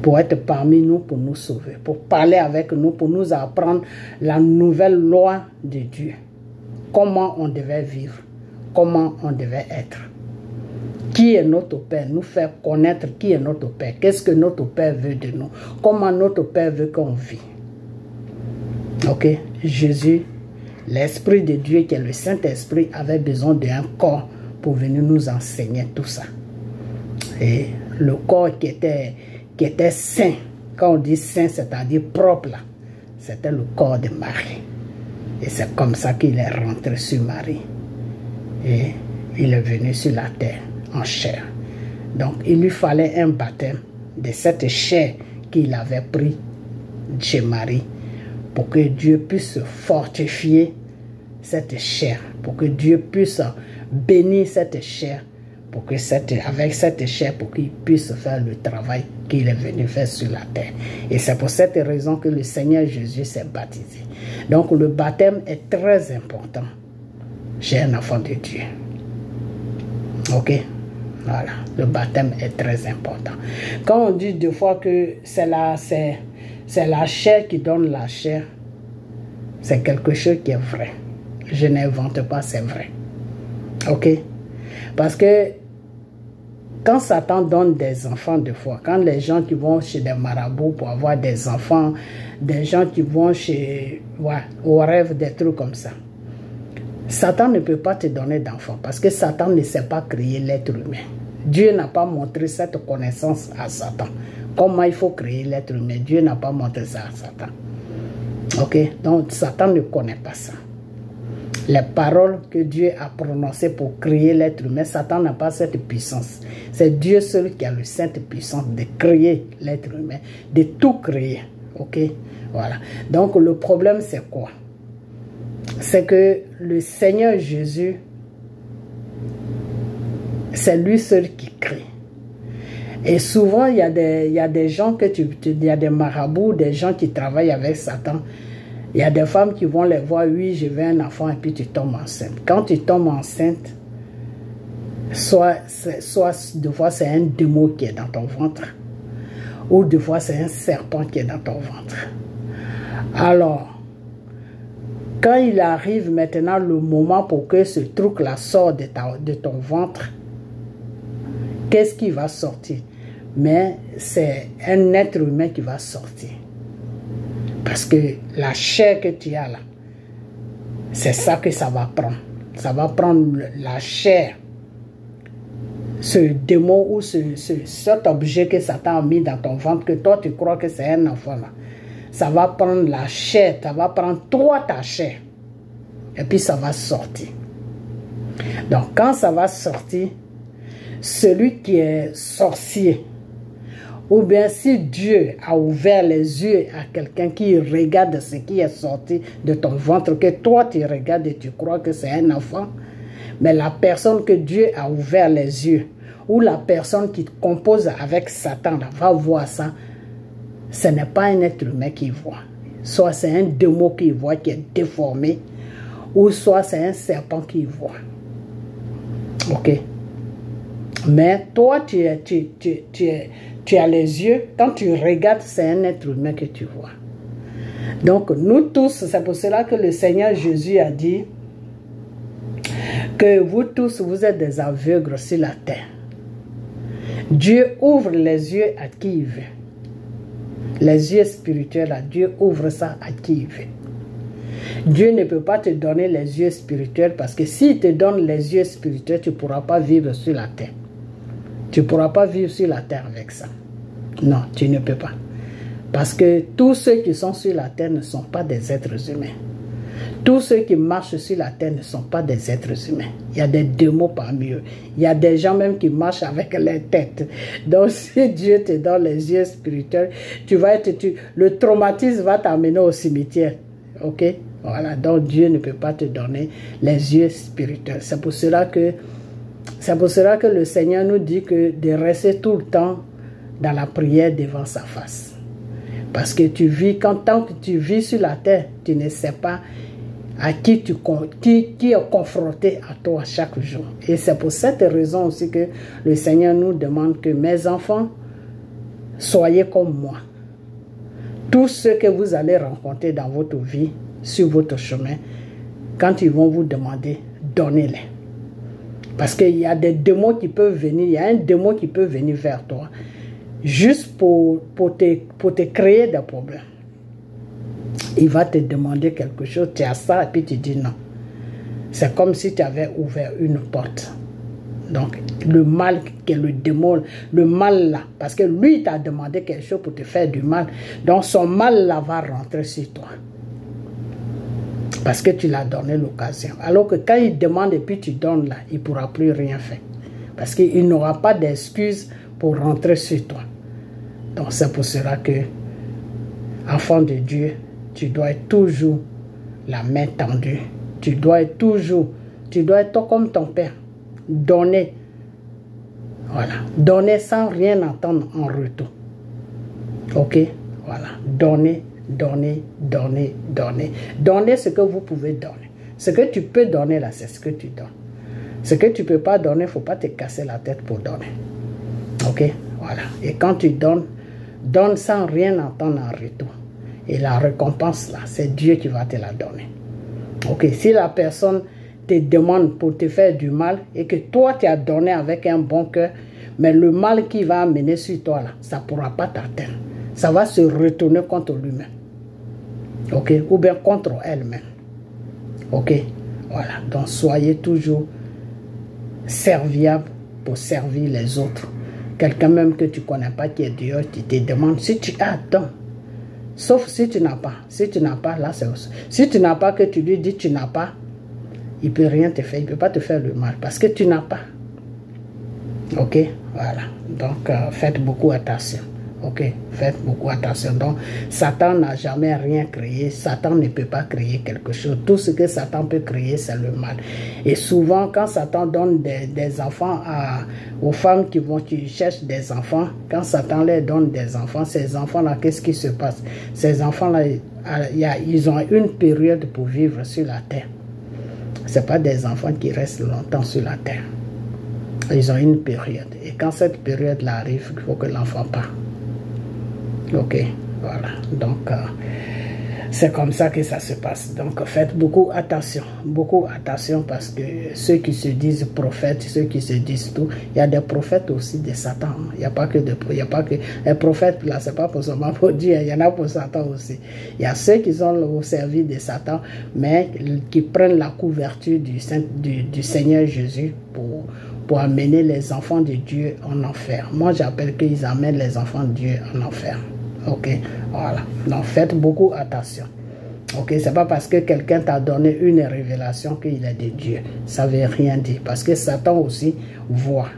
Pour être parmi nous, pour nous sauver. Pour parler avec nous, pour nous apprendre la nouvelle loi de Dieu. Comment on devait vivre. Comment on devait être. Qui est notre Père? Nous faire connaître qui est notre Père. Qu'est-ce que notre Père veut de nous. Comment notre Père veut qu'on vit. Ok? Jésus, l'Esprit de Dieu, qui est le Saint-Esprit, avait besoin d'un corps pour venir nous enseigner tout ça. Et le corps qui était saint, quand on dit saint, c'est-à-dire propre, là, c'était le corps de Marie. Et c'est comme ça qu'il est rentré sur Marie. Et il est venu sur la terre en chair. Donc, il lui fallait un baptême de cette chair qu'il avait pris chez Marie, pour que Dieu puisse fortifier cette chair, pour que Dieu puisse bénir cette chair, pour que avec cette chair, pour qu'il puisse faire le travail qu'il est venu faire sur la terre. Et c'est pour cette raison que le Seigneur Jésus s'est baptisé. Donc le baptême est très important chez un enfant de Dieu. Ok? Voilà, le baptême est très important. Quand on dit deux fois que c'est la chair qui donne la chair, c'est quelque chose qui est vrai. Je n'invente pas, c'est vrai. Ok? Parce que quand Satan donne des enfants, des fois, quand les gens qui vont chez des marabouts pour avoir des enfants, des gens qui vont chez, au rêve, des trucs comme ça, Satan ne peut pas te donner d'enfants parce que Satan ne sait pas créer l'être humain. Dieu n'a pas montré cette connaissance à Satan. Comment il faut créer l'être humain, Dieu n'a pas montré ça à Satan. Ok? Donc Satan ne connaît pas ça. Les paroles que Dieu a prononcées pour créer l'être humain, Satan n'a pas cette puissance. C'est Dieu seul qui a le sainte puissance de créer l'être humain, de tout créer. Ok? Voilà. Donc le problème c'est quoi? C'est que le Seigneur Jésus, c'est lui seul qui crée. Et souvent, il y a des gens il y a des marabouts, des gens qui travaillent avec Satan. Il y a des femmes qui vont les voir, oui, je veux un enfant, et puis tu tombes enceinte. Quand tu tombes enceinte, soit deux fois c'est un démon qui est dans ton ventre, ou deux fois c'est un serpent qui est dans ton ventre. Alors, quand il arrive maintenant le moment pour que ce truc-là sorte de ton ventre, qu'est-ce qui va sortir? Mais c'est un être humain qui va sortir. Parce que la chair que tu as là, c'est ça que ça va prendre. Ça va prendre la chair. Ce démon ou cet objet que Satan a mis dans ton ventre, que toi tu crois que c'est un enfant là. Ça va prendre la chair, ça va prendre toi ta chair. Et puis ça va sortir. Donc quand ça va sortir, celui qui est sorcier, ou bien si Dieu a ouvert les yeux à quelqu'un qui regarde ce qui est sorti de ton ventre, que toi tu regardes et tu crois que c'est un enfant, mais la personne que Dieu a ouvert les yeux ou la personne qui compose avec Satan là, va voir ça, ce n'est pas un être humain qui voit. Soit c'est un démon qui voit, qui est déformé, ou soit c'est un serpent qui voit. Ok? Mais toi, tu as les yeux, quand tu regardes, c'est un être humain que tu vois. Donc, nous tous, c'est pour cela que le Seigneur Jésus a dit que vous tous, vous êtes des aveugles sur la terre. Dieu ouvre les yeux à qui il veut. Les yeux spirituels, là, Dieu ouvre ça à qui il veut. Dieu ne peut pas te donner les yeux spirituels parce que s'il te donne les yeux spirituels, tu ne pourras pas vivre sur la terre. Tu ne pourras pas vivre sur la terre avec ça. Non, tu ne peux pas. Parce que tous ceux qui sont sur la terre ne sont pas des êtres humains. Tous ceux qui marchent sur la terre ne sont pas des êtres humains. Il y a des démons parmi eux. Il y a des gens même qui marchent avec les têtes. Donc si Dieu te donne les yeux spirituels, le traumatisme va t'amener au cimetière. Ok? Voilà. Donc Dieu ne peut pas te donner les yeux spirituels. C'est pour cela que le Seigneur nous dit que de rester tout le temps dans la prière devant sa face. Parce que tant que tu vis sur la terre, tu ne sais pas à qui est confronté à toi chaque jour. Et c'est pour cette raison aussi que le Seigneur nous demande que mes enfants, soyez comme moi. Tous ceux que vous allez rencontrer dans votre vie, sur votre chemin, quand ils vont vous demander, donnez-les. Parce qu'il y a des démons qui peuvent venir, il y a un démon qui peut venir vers toi, juste pour te créer des problèmes. Il va te demander quelque chose, tu as ça, et puis tu dis non. C'est comme si tu avais ouvert une porte. Donc, le mal que le démon, le mal là, parce que lui, il t'a demandé quelque chose pour te faire du mal. Donc, son mal là va rentrer sur toi. Parce que tu l'as donné l'occasion. Alors que quand il demande et puis tu donnes là, il ne pourra plus rien faire. Parce qu'il n'aura pas d'excuses pour rentrer sur toi. Donc, c'est pour cela que, enfant de Dieu, tu dois être toujours la main tendue. Tu dois être comme ton père. Donner. Voilà. Donner sans rien attendre en retour. Ok? Voilà. Donner, donner, donner, donner. Donner ce que vous pouvez donner. Ce que tu peux donner là, c'est ce que tu donnes. Ce que tu ne peux pas donner, il ne faut pas te casser la tête pour donner. Ok? Voilà. Et quand tu donnes, donne sans rien attendre en retour. Et la récompense là, c'est Dieu qui va te la donner. Ok, si la personne te demande pour te faire du mal et que toi tu as donné avec un bon cœur, mais le mal qui va amener sur toi là, ça ne pourra pas t'atteindre. Ça va se retourner contre lui-même. Ok, ou bien contre elle-même. Ok, voilà. Donc soyez toujours serviable pour servir les autres. Quelqu'un même que tu ne connais pas qui est dehors, tu te demandes si tu as don. Sauf si tu n'as pas. Si tu n'as pas, là c'est aussi. Si tu n'as pas, que tu lui dis tu n'as pas, il ne peut rien te faire. Il ne peut pas te faire le mal parce que tu n'as pas. Ok, voilà. Donc faites beaucoup attention. Ok, faites beaucoup attention. Donc Satan n'a jamais rien créé. Satan ne peut pas créer quelque chose. Tout ce que Satan peut créer, c'est le mal. Et souvent, quand Satan donne des enfants aux femmes qui cherchent des enfants, quand Satan leur donne des enfants, ces enfants-là, qu'est-ce qui se passe? Ces enfants-là, ils ont une période pour vivre sur la terre. Ce n'est pas des enfants qui restent longtemps sur la terre. Ils ont une période. Et quand cette période-là arrive, il faut que l'enfant parte. Ok, voilà. Donc, c'est comme ça que ça se passe. Donc, faites beaucoup attention parce que ceux qui se disent prophètes, ceux qui se disent tout, il y a des prophètes aussi de Satan. Il n'y a pas que les prophètes, là, c'est pas pour seulement pour Dieu, il y en a pour Satan aussi. Il y a ceux qui sont au service de Satan, mais qui prennent la couverture du Seigneur Jésus pour amener les enfants de Dieu en enfer. Moi, j'appelle qu'ils amènent les enfants de Dieu en enfer. Ok, voilà. Donc, faites beaucoup attention. Ok, c'est pas parce que quelqu'un t'a donné une révélation qu'il est de Dieu. Ça veut rien dire. Parce que Satan aussi voit.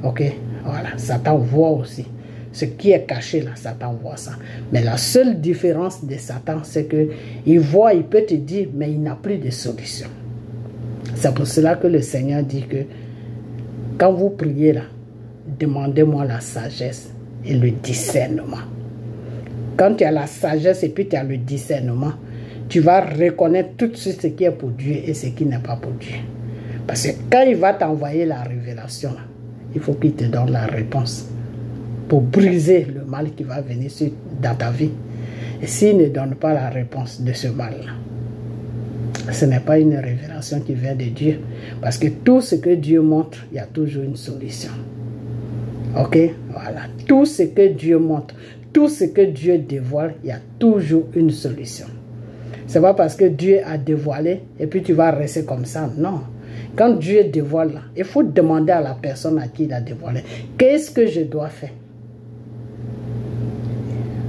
Ok, voilà. Satan voit aussi. Ce qui est caché là, Satan voit ça. Mais la seule différence de Satan, c'est que il voit, il peut te dire, mais il n'a plus de solution. C'est pour cela que le Seigneur dit que Quand vous priez là, demandez-moi la sagesse et le discernement. Quand tu as la sagesse et puis tu as le discernement, tu vas reconnaître tout ce qui est pour Dieu et ce qui n'est pas pour Dieu. Parce que quand il va t'envoyer la révélation, il faut qu'il te donne la réponse pour briser le mal qui va venir dans ta vie. Et s'il ne donne pas la réponse de ce mal-là, ce n'est pas une révélation qui vient de Dieu. Parce que tout ce que Dieu montre, il y a toujours une solution. Ok? Voilà. Tout ce que Dieu montre, tout ce que Dieu dévoile, il y a toujours une solution. Ce n'est pas parce que Dieu a dévoilé et puis tu vas rester comme ça. Non. Quand Dieu dévoile, là, il faut demander à la personne à qui il a dévoilé. Qu'est-ce que je dois faire?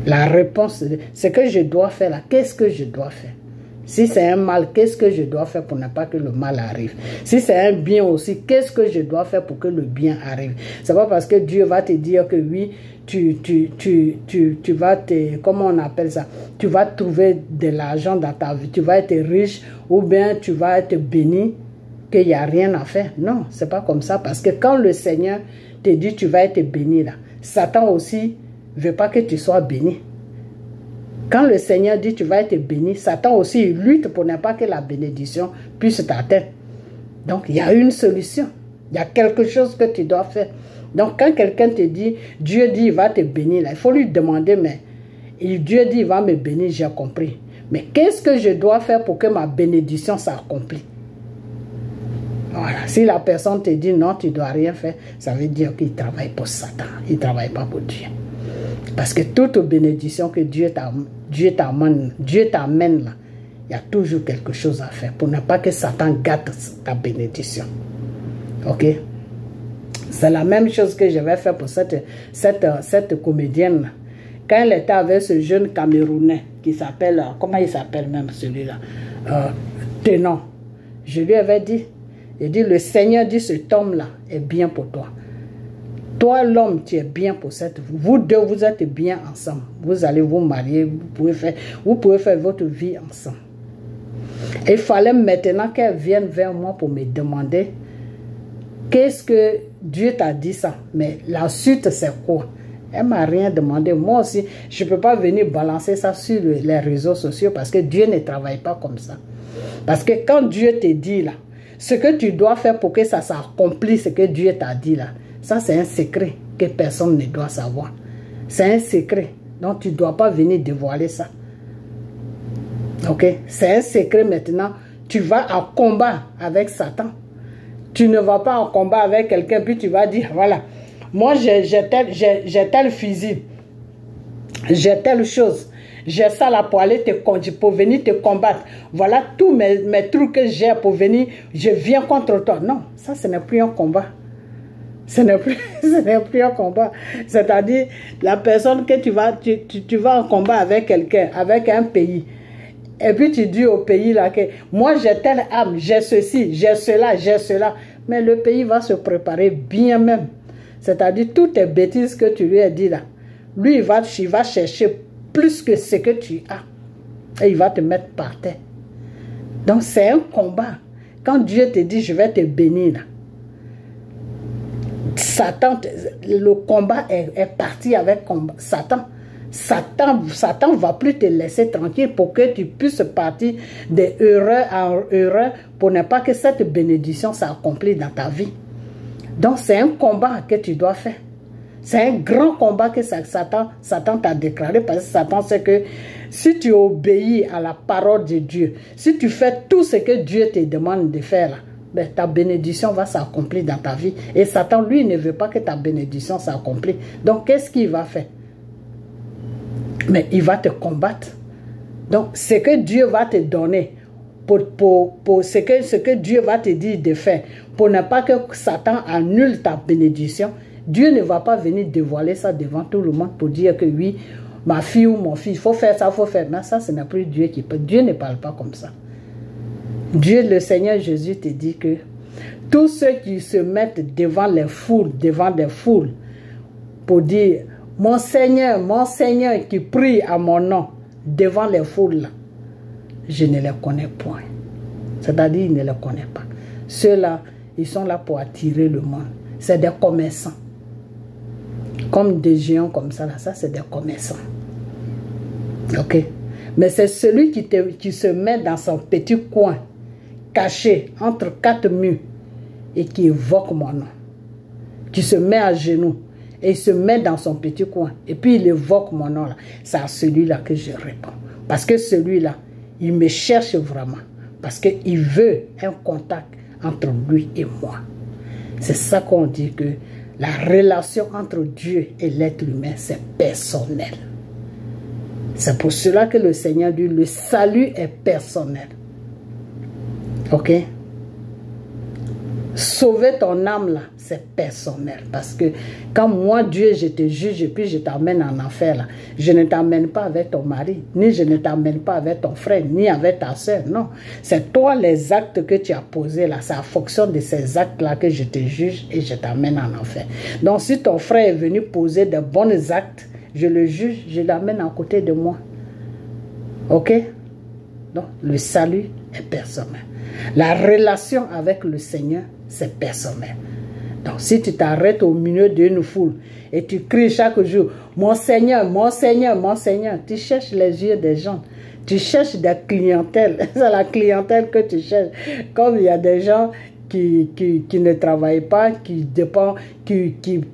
La réponse, ce que je dois faire là, qu'est-ce que je dois faire? Si c'est un mal, qu'est-ce que je dois faire pour ne pas que le mal arrive? Si c'est un bien aussi, qu'est-ce que je dois faire pour que le bien arrive? C'est pas parce que Dieu va te dire que oui, tu vas te, comment on appelle ça? Tu vas trouver de l'argent dans ta vie, tu vas être riche ou bien tu vas être béni, qu'il n'y a rien à faire. Non, c'est pas comme ça. Parce que quand le Seigneur te dit tu vas être béni là, Satan aussi ne veut pas que tu sois béni. Quand le Seigneur dit tu vas être béni, Satan aussi lutte pour ne pas que la bénédiction puisse t'atteindre. Donc il y a une solution. Il y a quelque chose que tu dois faire. Donc quand quelqu'un te dit, Dieu dit il va te bénir, là, il faut lui demander, mais Dieu dit il va me bénir, j'ai compris. Mais qu'est-ce que je dois faire pour que ma bénédiction s'accomplisse? Voilà. Si la personne te dit non, tu ne dois rien faire, ça veut dire qu'il travaille pour Satan. Il ne travaille pas pour Dieu. Parce que toute bénédiction que Dieu t'amène là, il y a toujours quelque chose à faire pour ne pas que Satan gâte ta bénédiction. Ok? C'est la même chose que je vais faire pour cette comédienne là. Quand elle était avec ce jeune Camerounais qui s'appelle, comment il s'appelle même celui-là? Tenant. Je lui avais dit, le Seigneur dit cet homme-là est bien pour toi. Toi, l'homme, tu es bien pour vous deux, vous êtes bien ensemble. Vous allez vous marier, vous pouvez faire votre vie ensemble. Il fallait maintenant qu'elle vienne vers moi pour me demander qu'est-ce que Dieu t'a dit ça. Mais la suite, c'est quoi? Elle ne m'a rien demandé. Moi aussi, je ne peux pas venir balancer ça sur les réseaux sociaux parce que Dieu ne travaille pas comme ça. Parce que quand Dieu te dit là, ce que tu dois faire pour que ça s'accomplisse, ce que Dieu t'a dit là, ça c'est un secret que personne ne doit savoir. C'est un secret. Donc tu ne dois pas venir dévoiler ça. Ok? C'est un secret maintenant. Tu vas en combat avec Satan. Tu ne vas pas en combat avec quelqu'un puis tu vas dire, voilà, moi j'ai tel fusil, j'ai telle chose. J'ai ça là pour aller pour venir te combattre. Voilà tous mes trucs que j'ai pour venir. Je viens contre toi. Non, ça ce n'est plus un combat. Ce n'est plus un combat. C'est-à-dire, la personne que tu vas en combat avec quelqu'un, avec un pays. Et puis tu dis au pays là que moi j'ai telle âme, j'ai ceci, j'ai cela, j'ai cela. Mais le pays va se préparer bien même. C'est-à-dire, toutes tes bêtises que tu lui as dit là, lui il va chercher plus que ce que tu as. Et il va te mettre par terre. Donc c'est un combat. Quand Dieu te dit je vais te bénir là, Satan, le combat est parti avec Satan. Satan va plus te laisser tranquille pour que tu puisses partir de heureux en heureux pour ne pas que cette bénédiction s'accomplisse dans ta vie. Donc c'est un combat que tu dois faire. C'est un grand combat que Satan t'a déclaré parce que Satan sait que si tu obéis à la parole de Dieu, si tu fais tout ce que Dieu te demande de faire là, ben, ta bénédiction va s'accomplir dans ta vie. Et Satan, lui, ne veut pas que ta bénédiction s'accomplisse. Donc, qu'est-ce qu'il va faire? Mais il va te combattre. Donc, ce que Dieu va te donner, ce que Dieu va te dire de faire, pour ne pas que Satan annule ta bénédiction, Dieu ne va pas venir dévoiler ça devant tout le monde pour dire que oui, ma fille ou mon fils, il faut faire ça, il faut faire. Mais ça, ce n'est plus Dieu qui parle. Dieu ne parle pas comme ça. Dieu, le Seigneur Jésus te dit que tous ceux qui se mettent devant les foules, pour dire, mon Seigneur, qui prie à mon nom, devant les foules là, je ne les connais point. C'est-à-dire, ils ne les connaissent pas. Ceux-là, ils sont là pour attirer le monde. c'est des commerçants. Comme des géants comme ça, là, ça c'est des commerçants. Ok? Mais c'est celui qui se met dans son petit coin, caché entre 4 murs, et qui évoque mon nom. Qui se met à genoux, et il se met dans son petit coin, et puis il évoque mon nom là. C'est à celui-là que je réponds. Parce que celui-là, il me cherche vraiment. Parce qu'il veut un contact entre lui et moi. C'est ça qu'on dit que la relation entre Dieu et l'être humain, c'est personnel. C'est pour cela que le Seigneur dit, le salut est personnel. Ok? Sauver ton âme là, c'est personnel. Parce que quand moi, Dieu, je te juge et puis je t'amène en enfer là, je ne t'amène pas avec ton mari, ni je ne t'amène pas avec ton frère, ni avec ta soeur. Non. C'est toi les actes que tu as posés là. C'est en fonction de ces actes là que je te juge et je t'amène en enfer. Donc si ton frère est venu poser de bons actes, je le juge, je l'amène à côté de moi. Ok? Donc le salut est personnel. La relation avec le Seigneur, c'est personnel. Donc, si tu t'arrêtes au milieu d'une foule et tu cries chaque jour, mon Seigneur, mon Seigneur, mon Seigneur, tu cherches les yeux des gens. Tu cherches des clientèles. C'est la clientèle que tu cherches. Comme il y a des gens qui ne travaillent pas, qui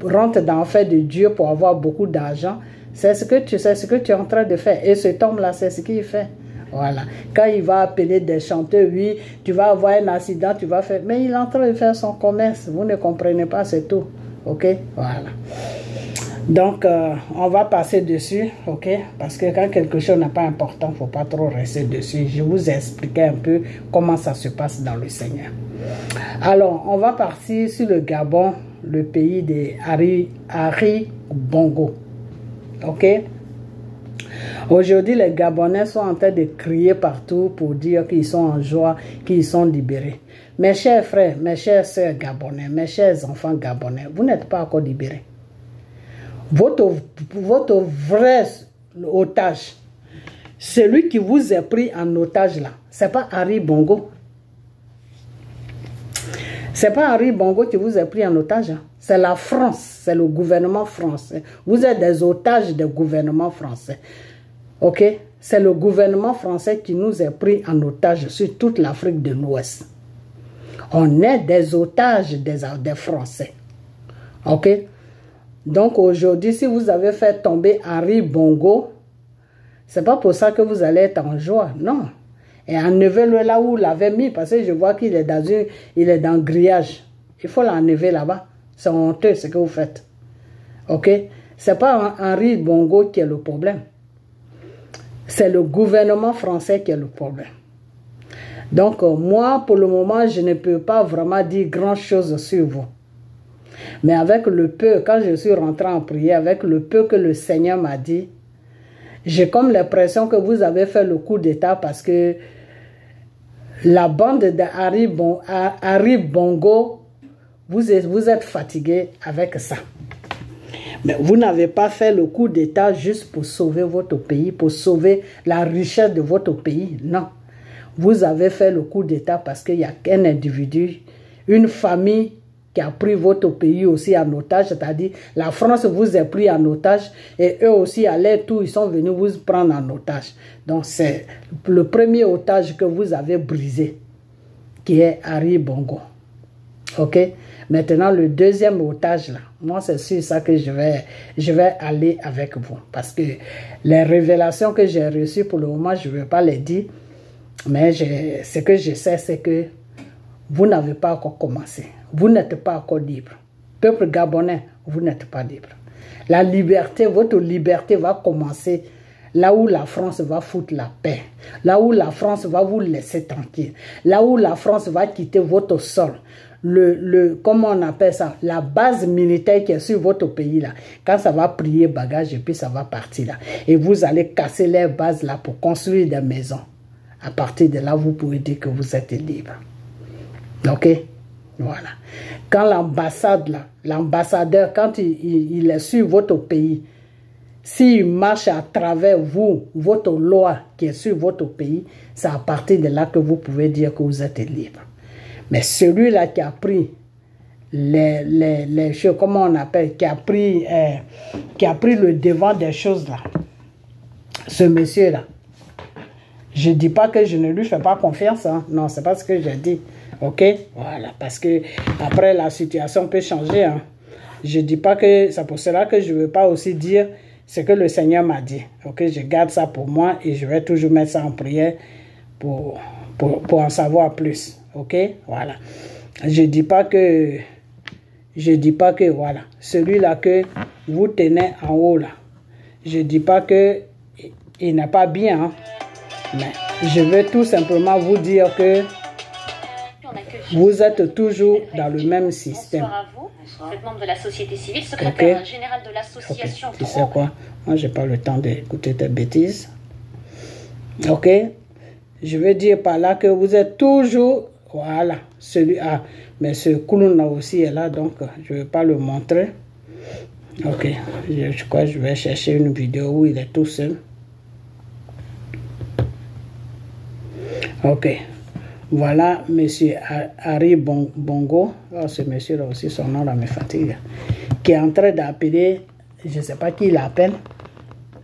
rentrent dans le fait de Dieu pour avoir beaucoup d'argent. C'est ce que tu es en train de faire. Et cet homme-là, c'est ce qu'il fait. Voilà. Quand il va appeler des chanteurs, oui, tu vas avoir un accident, tu vas faire... Mais il est en train de faire son commerce. Vous ne comprenez pas, c'est tout. Ok? Voilà. Donc, on va passer dessus, ok? Parce que quand quelque chose n'est pas important, il ne faut pas trop rester dessus. Je vous ai expliqué un peu comment ça se passe dans le Seigneur. Alors, on va partir sur le Gabon, le pays de Ari Bongo. Ok? Aujourd'hui, les Gabonais sont en train de crier partout pour dire qu'ils sont en joie, qu'ils sont libérés. Mes chers frères, mes chères sœurs gabonais, mes chers enfants gabonais, vous n'êtes pas encore libérés. Votre vrai otage, celui qui vous a pris en otage là, c'est pas Ari Bongo. C'est pas Ari Bongo qui vous a pris en otage. Hein. C'est la France, c'est le gouvernement français. Vous êtes des otages du gouvernement français. Ok? C'est le gouvernement français qui nous a pris en otage sur toute l'Afrique de l'Ouest. On est des otages des Français. Ok? Donc aujourd'hui, si vous avez fait tomber Ari Bongo, c'est pas pour ça que vous allez être en joie. Non. Et enlevez-le là où vous l'avez mis, parce que je vois qu'il est dans le grillage. Il faut l'enlever là-bas. C'est honteux ce que vous faites. Ok? C'est pas Ari Bongo qui est le problème. C'est le gouvernement français qui est le problème. Donc, moi, pour le moment, je ne peux pas vraiment dire grand-chose sur vous. Mais avec le peu, quand je suis rentré en prière, avec le peu que le Seigneur m'a dit, j'ai comme l'impression que vous avez fait le coup d'état parce que la bande de Ari Bongo, vous êtes fatigué avec ça. Mais vous n'avez pas fait le coup d'état juste pour sauver votre pays, pour sauver la richesse de votre pays. Non. Vous avez fait le coup d'état parce qu'il y a un individu, une famille qui a pris votre pays aussi en otage, c'est-à-dire la France vous a pris en otage et eux aussi à leur tour, ils sont venus vous prendre en otage. Donc c'est le premier otage que vous avez brisé, qui est Ari Bongo. Ok? Maintenant, le deuxième otage, là, moi, c'est sur ça que je vais aller avec vous. Parce que les révélations que j'ai reçues, pour le moment, je ne vais pas les dire. Mais ce que je sais, c'est que vous n'avez pas encore commencé. Vous n'êtes pas encore libre. Peuple gabonais, vous n'êtes pas libre. La liberté, votre liberté va commencer là où la France va foutre la paix. Là où la France va vous laisser tranquille. Là où la France va quitter votre sol. Comment on appelle ça, la base militaire qui est sur votre pays là, quand ça va plier bagage et puis ça va partir là, et vous allez casser les bases là pour construire des maisons. À partir de là, vous pouvez dire que vous êtes libre. Ok? Voilà. Quand l'ambassade là, l'ambassadeur, quand il est sur votre pays, s'il marche à travers vous, votre loi qui est sur votre pays, c'est à partir de là que vous pouvez dire que vous êtes libre. Mais celui-là qui a pris les choses, comment on appelle, qui a pris le devant des choses là. Ce monsieur-là. Je ne dis pas que je ne lui fais pas confiance. Hein. Non, c'est pas ce que j'ai dit. Ok? Voilà. Parce que après, la situation peut changer. Hein. Je ne dis pas que... C'est pour cela que je ne veux pas aussi dire ce que le Seigneur m'a dit. Ok? Je garde ça pour moi et je vais toujours mettre ça en prière pour en savoir plus. Ok? Voilà. Je ne dis pas que... voilà. Celui-là que vous tenez en haut là. Je ne dis pas que il n'est pas bien. Hein. Mais je veux tout simplement vous dire que vous êtes toujours dans le même système. Bonsoir à vous. Vous êtes membre de la société civile, secrétaire général de l'association. Tu sais quoi? Moi, je n'ai pas le temps d'écouter tes bêtises. Ok? Je veux dire par là que vous êtes toujours... Voilà. Mais ce clown là aussi est là, donc je ne vais pas le montrer. Ok. Je crois que je vais chercher une vidéo où il est tout seul. Ok. Voilà, monsieur Harry Bongo. Oh, ce monsieur-là aussi, son nom là me fatigue. Qui est en train d'appeler, je ne sais pas qui l'appelle.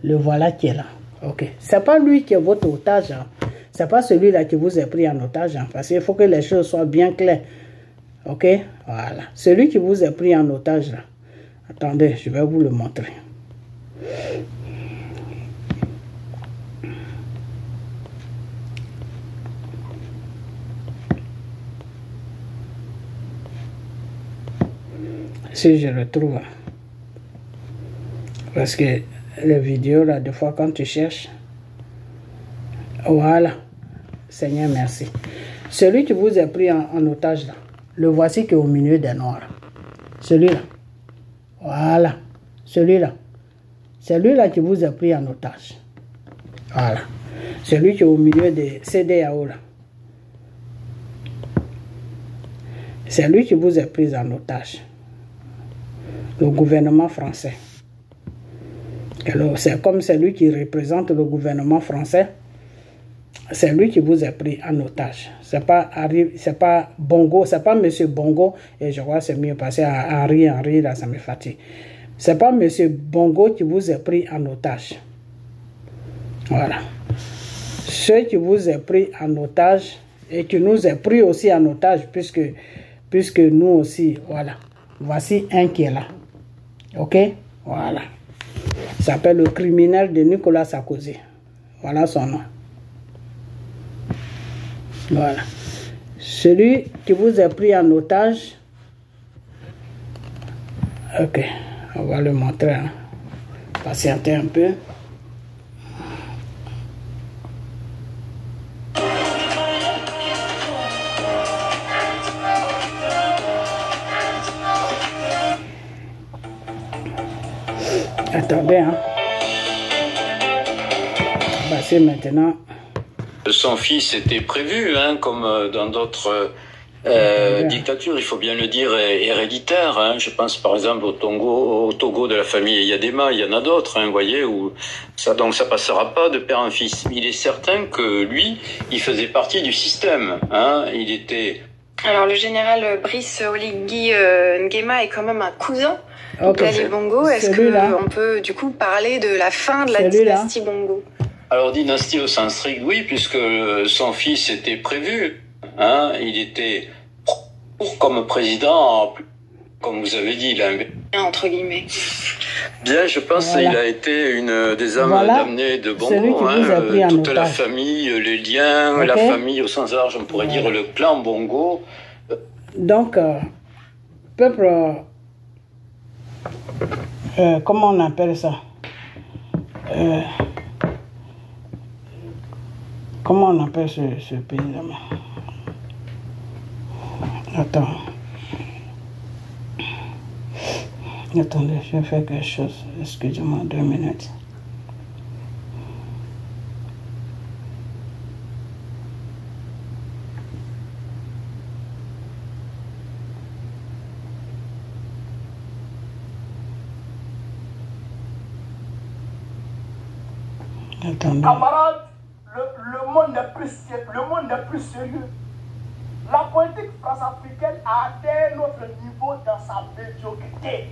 Le voilà qui est là. Ok. Ce n'est pas lui qui est votre otage. Hein. Ce n'est pas celui-là qui vous a pris en otage. Hein, parce qu'il faut que les choses soient bien claires. Ok. Voilà. Celui qui vous a pris en otage là. Attendez, je vais vous le montrer. Si je le trouve. Parce que les vidéos, là, des fois, quand tu cherches. Voilà. Seigneur, merci. Celui qui vous a pris en otage, là. Le voici qui est au milieu des noirs. Celui-là. Voilà. Celui-là. Celui-là qui vous a pris en otage. Voilà. Celui qui est au milieu des CDAO, là. C'est lui qui vous a pris en otage. Le gouvernement français. C'est comme celui qui représente le gouvernement français. C'est lui qui vous a pris en otage. C'est pas Bongo, c'est pas monsieur Bongo. Et je vois c'est mieux passer à Henri, là, ça me fatigue. C'est pas monsieur Bongo qui vous a pris en otage. Voilà. Ceux qui vous a pris en otage et qui nous a pris aussi en otage, puisque nous aussi, voilà. Voici un qui est là. Ok? Voilà. Il s'appelle le criminel de Nicolas Sarkozy. Voilà son nom. Voilà. Celui qui vous a pris en otage. Ok. On va le montrer. Hein. Patientez un peu. Attendez, hein. Bah, c'est maintenant. Son fils était prévu, hein, comme dans d'autres dictatures, il faut bien le dire, héréditaire. Hein. Je pense par exemple au Togo de la famille Yadema, il y en a d'autres, hein, vous voyez, où ça, donc ça passera pas de père en fils. Il est certain que lui, il faisait partie du système. Hein. Il était... Alors le général Brice Oligui Nguema est quand même un cousin d'Ali Bongo. Est-ce qu'on peut du coup parler de la fin de la dynastie Bongo? Alors dynastie au sens strict, oui, puisque son fils était prévu. Hein, il était comme président, comme vous avez dit, il a entre guillemets. Bien, je pense qu'il a été une des âmes damnées de Bongo. Hein, toute la famille, les liens, la famille au sens large, on pourrait dire le clan Bongo. Donc, peuple, comment on appelle ça? Comment on appelle ce pays-là? Attends. Attendez, je vais faire quelque chose. Excusez-moi 2 minutes. Attendez. Camarades, le monde n'est plus sérieux. La politique france-africaine a atteint notre niveau dans sa médiocrité.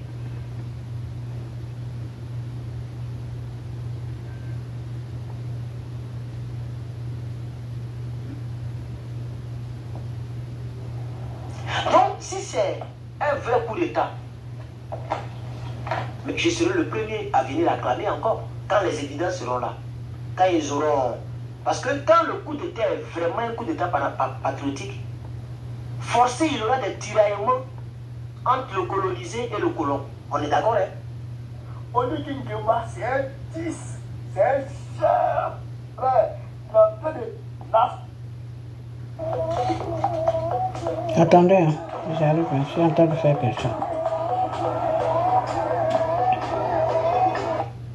Donc, si c'est un vrai coup d'État, je serai le premier à venir l'acclamer encore, quand les évidences seront là. Quand ils auront... Parce que quand le coup d'État est vraiment un coup d'État patriotique, forcé, il y aura des tiraillements entre le colonisé et le colon. On est d'accord, hein? On dit qu'une Nguema, c'est un 10, c'est un cher frère, il a peu de naf. Attendez, hein. J'arrive, je suis en train de faire quelque chose.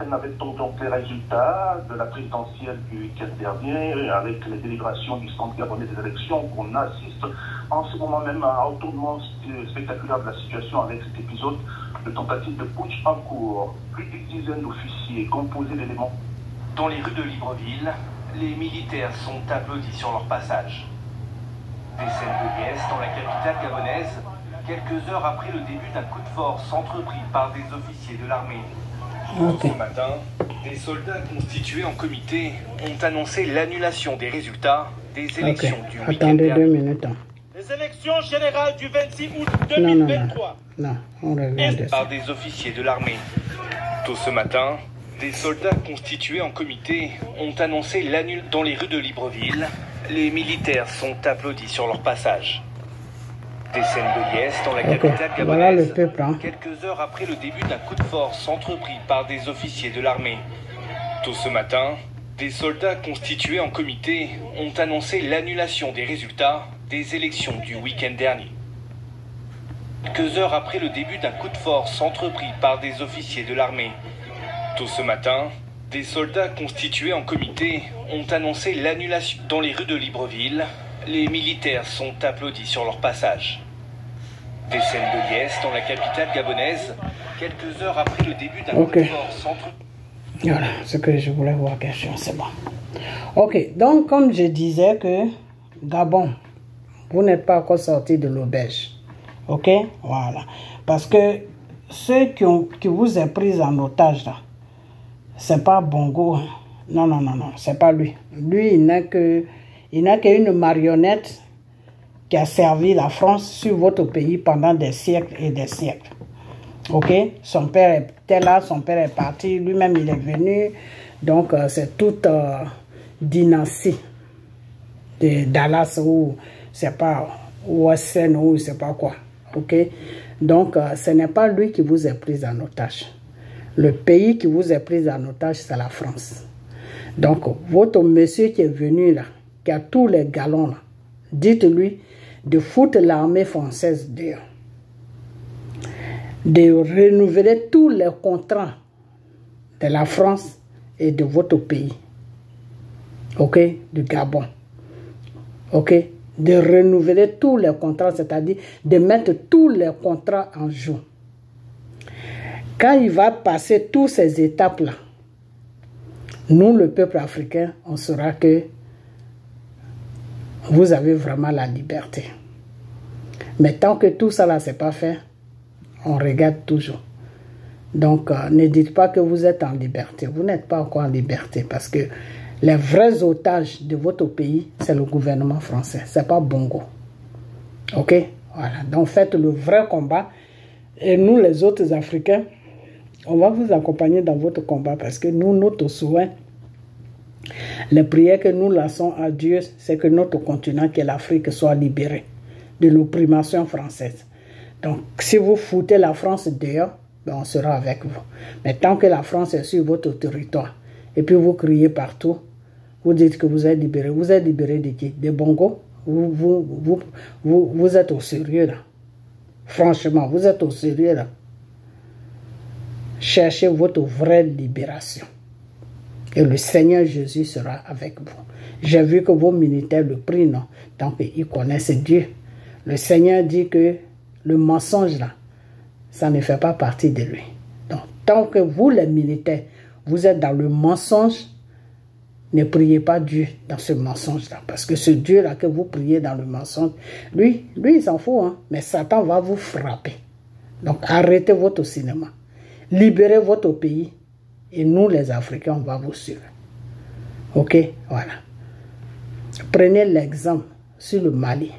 Avait-on donc les résultats de la présidentielle du week-end dernier avec les délégations du centre gabonais des élections qu'on assiste en ce moment même à un retournement spectaculaire de la situation avec cet épisode de tentative de putsch en cours. Plus d'une dizaine d'officiers composés d'éléments. Dans les rues de Libreville, les militaires sont applaudis sur leur passage. Des scènes de liesse dans la capitale gabonaise, quelques heures après le début d'un coup de force entrepris par des officiers de l'armée. Okay. Ce matin, des soldats constitués en comité ont annoncé l'annulation des résultats des élections du week-end. Attendez 2 minutes. Les élections générales du 26 août 2023. Non, on revient de ça. Par des officiers de l'armée. Tôt ce matin, des soldats constitués en comité ont annoncé l'annulation dans les rues de Libreville. Les militaires sont applaudis sur leur passage. Des scènes de liesse dans la capitale gabonaise, voilà le peuple, hein. Quelques heures après le début d'un coup de force entrepris par des officiers de l'armée. Tôt ce matin, des soldats constitués en comité ont annoncé l'annulation des résultats des élections du week-end dernier. Quelques heures après le début d'un coup de force entrepris par des officiers de l'armée. Tôt ce matin, des soldats constitués en comité ont annoncé l'annulation dans les rues de Libreville. Les militaires sont applaudis sur leur passage. Des scènes de liesse dans la capitale gabonaise, quelques heures après le début d'un coup de force entre... Voilà, ce que je voulais voir, question, c'est bon. Ok, donc comme je disais que Gabon, vous n'êtes pas encore sorti de l'auberge. Ok, voilà. Parce que ceux qui vous ont pris en otage, là, c'est pas Bongo. Hein. Non, non, non, non, c'est pas lui. Lui, il n'a qu'une marionnette qui a servi la France sur votre pays pendant des siècles et des siècles. Ok, son père était là, son père est parti, lui-même il est venu. Donc c'est toute dynastie de Dallas ou c'est pas Ouassen ou c'est pas quoi. Ok, donc ce n'est pas lui qui vous est pris en otage. Le pays qui vous est pris en otage, c'est la France. Donc votre monsieur qui est venu là, qui a tous les galons là, dites-lui de foutre l'armée française dehors. De renouveler tous les contrats de la France et de votre pays. Ok? Du Gabon. Ok? De renouveler tous les contrats, c'est-à-dire de mettre tous les contrats en jour. Quand il va passer toutes ces étapes-là, nous, le peuple africain, on saura que vous avez vraiment la liberté. Mais tant que tout ça là, c'est pas fait, on regarde toujours. Donc, ne dites pas que vous êtes en liberté. Vous n'êtes pas encore en liberté parce que les vrais otages de votre pays, c'est le gouvernement français. C'est pas Bongo. Ok? Voilà. Donc, faites le vrai combat. Et nous, les autres Africains, on va vous accompagner dans votre combat parce que nous, notre souhait, les prières que nous lançons à Dieu, c'est que notre continent, qui est l'Afrique, soit libéré de l'opprimation française. Donc, si vous foutez la France dehors, ben on sera avec vous. Mais tant que la France est sur votre territoire, et puis vous criez partout, vous dites que vous êtes libéré. Vous êtes libéré de qui? De Bongo? Vous êtes au sérieux là. Franchement, vous êtes au sérieux là. Cherchez votre vraie libération. Et le Seigneur Jésus sera avec vous. J'ai vu que vos militaires le prient, non? Donc, ils connaissent Dieu. Le Seigneur dit que le mensonge, là, ça ne fait pas partie de lui. Donc, tant que vous, les militaires, vous êtes dans le mensonge, ne priez pas Dieu dans ce mensonge-là. Parce que ce Dieu-là que vous priez dans le mensonge, lui il s'en fout, hein, mais Satan va vous frapper. Donc arrêtez votre cinéma. Libérez votre pays. Et nous, les Africains, on va vous suivre. Ok, voilà. Prenez l'exemple sur le Mali.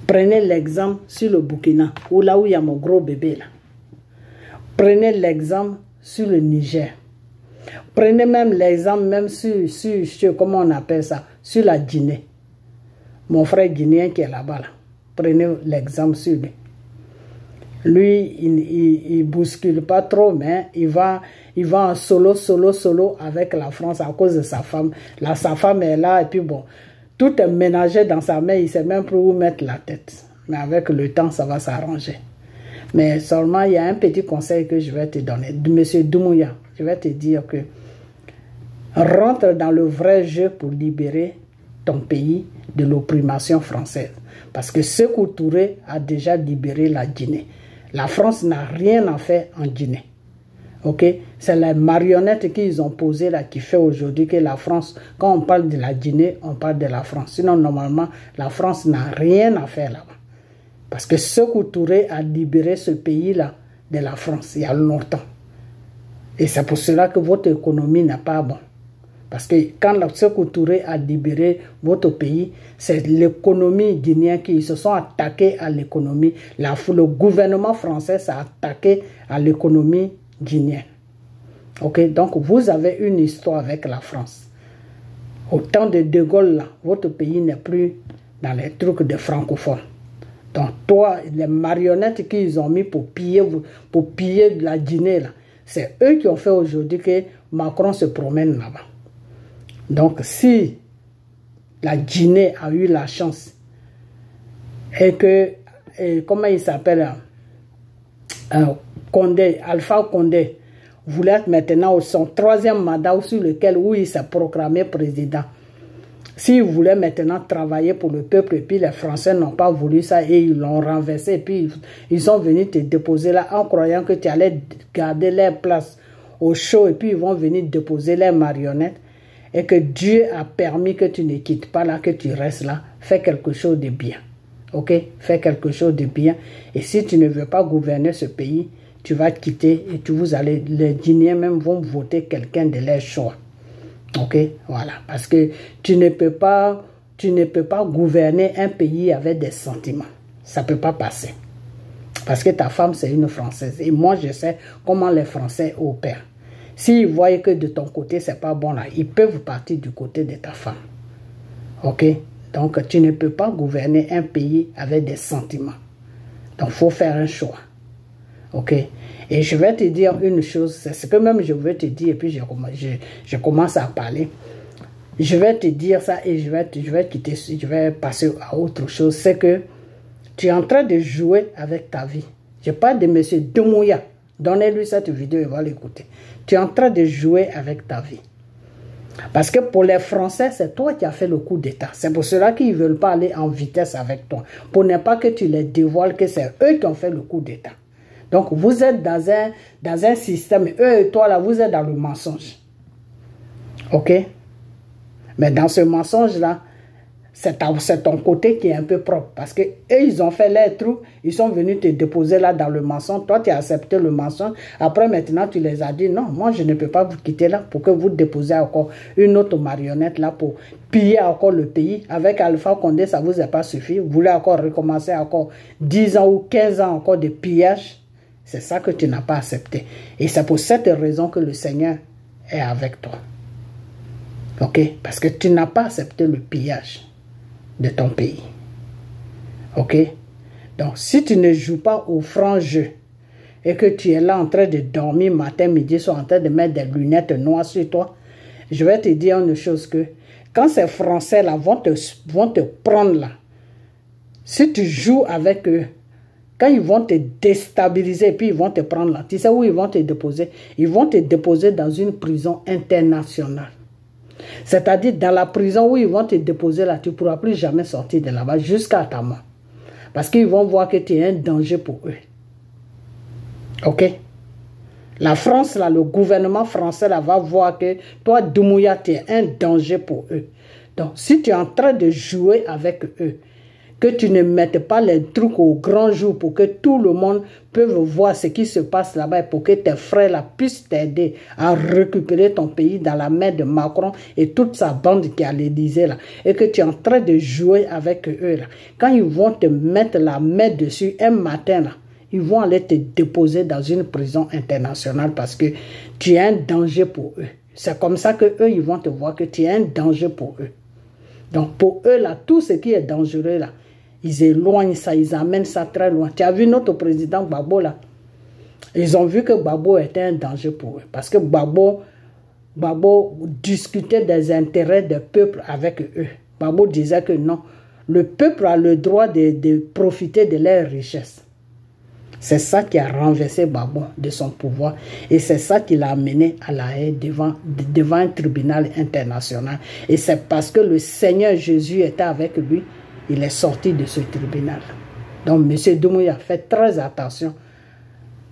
Prenez l'exemple sur le Burkina, où là où il y a mon gros bébé là. Prenez l'exemple sur le Niger. Prenez même l'exemple même sur, comment on appelle ça, sur la Guinée. Mon frère guinéen qui est là-bas là. Prenez l'exemple sur lui. Lui, il bouscule pas trop, mais il va en solo avec la France à cause de sa femme. Là, sa femme est là et puis bon, tout est ménagé dans sa main, il sait même plus où mettre la tête. Mais avec le temps, ça va s'arranger. Mais seulement, il y a un petit conseil que je vais te donner. Monsieur Doumbouya, je vais te dire que rentre dans le vrai jeu pour libérer ton pays de l'opprimation française. Parce que Sékou Touré a déjà libéré la Guinée. La France n'a rien à faire en Guinée. Ok? C'est les marionnettes qu'ils ont posées là qui fait aujourd'hui que la France, quand on parle de la Guinée, on parle de la France. Sinon, normalement, la France n'a rien à faire là-bas. Parce que Sékou Touré a libéré ce pays-là de la France il y a longtemps. Et c'est pour cela que votre économie n'est pas bonne. Parce que quand Sékou Touré a libéré votre pays, c'est l'économie guinéenne qui se sont attaqués à l'économie. Le gouvernement français s'est attaqué à l'économie guinéenne. Ok, donc vous avez une histoire avec la France. Au temps de De Gaulle, là, votre pays n'est plus dans les trucs de francophones. Donc toi, les marionnettes qu'ils ont mis pour piller de la Guinée, c'est eux qui ont fait aujourd'hui que Macron se promène là-bas. Donc, si la Guinée a eu la chance et que, comment il s'appelle, Condé, Alpha Condé, voulait être maintenant son troisième mandat sur lequel il s'est proclamé président. S'il voulait maintenant travailler pour le peuple, et puis les Français n'ont pas voulu ça et ils l'ont renversé, et puis ils sont venus te déposer là en croyant que tu allais garder leur place au chaud, et puis ils vont venir déposer leurs marionnettes. Et que Dieu a permis que tu ne quittes pas là, que tu restes là, fais quelque chose de bien. Ok? Fais quelque chose de bien. Et si tu ne veux pas gouverner ce pays, tu vas quitter et les Guinéens même vont voter quelqu'un de leur choix. Ok? Voilà. Parce que tu ne peux pas gouverner un pays avec des sentiments. Ça ne peut pas passer. Parce que ta femme, c'est une Française. Et moi, je sais comment les Français opèrent. S'ils voient que de ton côté, c'est pas bon là, ils peuvent partir du côté de ta femme. Ok? Donc, tu ne peux pas gouverner un pays avec des sentiments. Donc, il faut faire un choix. Ok? Et je vais te dire une chose, c'est ce que même je veux te dire, et puis je commence à parler. Je vais te dire ça et je vais passer à autre chose. C'est que tu es en train de jouer avec ta vie. Je parle de M. Doumbouya. Donnez-lui cette vidéo et va l'écouter. Tu es en train de jouer avec ta vie. Parce que pour les Français, c'est toi qui as fait le coup d'État. C'est pour cela qu'ils ne veulent pas aller en vitesse avec toi. Pour ne pas que tu les dévoiles que c'est eux qui ont fait le coup d'État. Donc vous êtes dans un système. Eux et toi là, vous êtes dans le mensonge. Ok? Mais dans ce mensonge-là, c'est ton côté qui est un peu propre. Parce que eux, ils ont fait leur trou, ils sont venus te déposer là dans le mensonge. Toi, tu as accepté le mensonge. Après, maintenant, tu les as dit, non, moi, je ne peux pas vous quitter là pour que vous déposiez encore une autre marionnette là pour piller encore le pays. Avec Alpha Condé, ça ne vous a pas suffi. Vous voulez encore recommencer encore 10 ans ou 15 ans encore de pillage. C'est ça que tu n'as pas accepté. Et c'est pour cette raison que le Seigneur est avec toi. Ok? Parce que tu n'as pas accepté le pillage de ton pays. Ok? Donc, si tu ne joues pas au franc jeu et que tu es là en train de dormir matin, midi, soir, en train de mettre des lunettes noires sur toi, je vais te dire une chose que quand ces Français là vont te prendre là, si tu joues avec eux, quand ils vont te déstabiliser puis ils vont te prendre là, tu sais où ils vont te déposer? Ils vont te déposer dans une prison internationale. C'est-à-dire dans la prison où ils vont te déposer là, tu ne pourras plus jamais sortir de là-bas jusqu'à ta mort. Parce qu'ils vont voir que tu es un danger pour eux. Ok? La France, là, le gouvernement français là, va voir que toi, Doumbouya, tu es un danger pour eux. Donc, si tu es en train de jouer avec eux, que tu ne mettes pas les trucs au grand jour pour que tout le monde puisse voir ce qui se passe là-bas et pour que tes frères là puissent t'aider à récupérer ton pays dans la main de Macron et toute sa bande qui est à l'Élysée là, et que tu es en train de jouer avec eux là. Quand ils vont te mettre la main dessus un matin là, ils vont aller te déposer dans une prison internationale parce que tu es un danger pour eux. C'est comme ça que eux ils vont te voir que tu es un danger pour eux. Donc pour eux là, tout ce qui est dangereux là, ils éloignent ça, ils amènent ça très loin. Tu as vu notre président Gbagbo là? Ils ont vu que Gbagbo était un danger pour eux. Parce que Gbagbo discutait des intérêts des peuples avec eux. Gbagbo disait que non, le peuple a le droit de profiter de leurs richesses. C'est ça qui a renversé Gbagbo de son pouvoir. Et c'est ça qui l'a amené à La Haye devant un tribunal international. Et c'est parce que le Seigneur Jésus était avec lui, il est sorti de ce tribunal. Donc, M. Doumbouya, faites très attention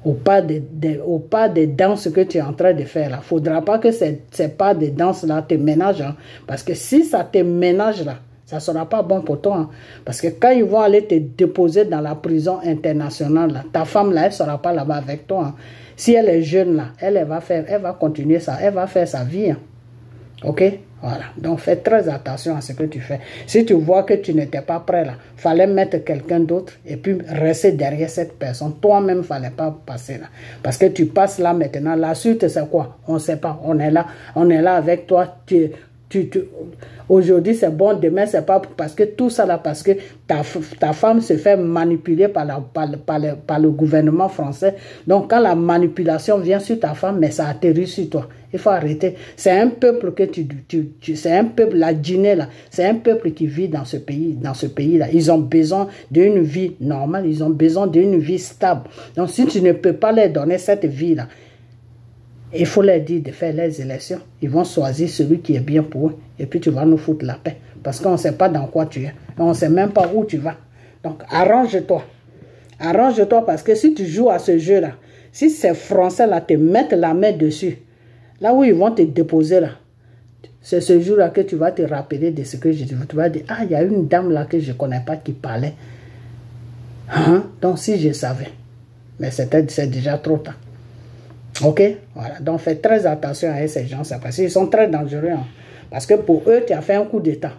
au pas de danse que tu es en train de faire là. Il ne faudra pas que ces pas de danse là te ménagent. Hein, parce que si ça te ménage là, ça ne sera pas bon pour toi. Hein, parce que quand ils vont aller te déposer dans la prison internationale, là, ta femme là, elle ne sera pas là-bas avec toi. Hein. Si elle est jeune là, elle va continuer ça, elle va faire sa vie. Hein. Ok? Voilà. Donc, fais très attention à ce que tu fais. Si tu vois que tu n'étais pas prêt là, il fallait mettre quelqu'un d'autre et puis rester derrière cette personne. Toi-même, il ne fallait pas passer là. Parce que tu passes là maintenant. La suite, c'est quoi? On ne sait pas. On est là avec toi. Aujourd'hui, c'est bon. Demain, c'est pas parce que tout ça là, parce que ta femme se fait manipuler par le gouvernement français. Donc, quand la manipulation vient sur ta femme, mais ça atterrit sur toi. Il faut arrêter. C'est un peuple que c'est un peuple, la Guinée là, c'est un peuple qui vit dans ce pays là. Ils ont besoin d'une vie normale, ils ont besoin d'une vie stable. Donc si tu ne peux pas leur donner cette vie là, il faut leur dire de faire les élections. Ils vont choisir celui qui est bien pour eux. Et puis tu vas nous foutre la paix. Parce qu'on ne sait pas dans quoi tu es. On ne sait même pas où tu vas. Donc arrange-toi. Arrange-toi parce que si tu joues à ce jeu là, si ces Français là te mettent la main dessus, là où ils vont te déposer là, c'est ce jour-là que tu vas te rappeler de ce que je dis. Tu vas dire, ah, il y a une dame là que je ne connais pas qui parlait. Hein? Donc si je savais. Mais c'est déjà trop tard. Ok? Voilà. Donc faites très attention à ces gens, parce qu'ils sont très dangereux. Hein? Parce que pour eux, tu as fait un coup d'État.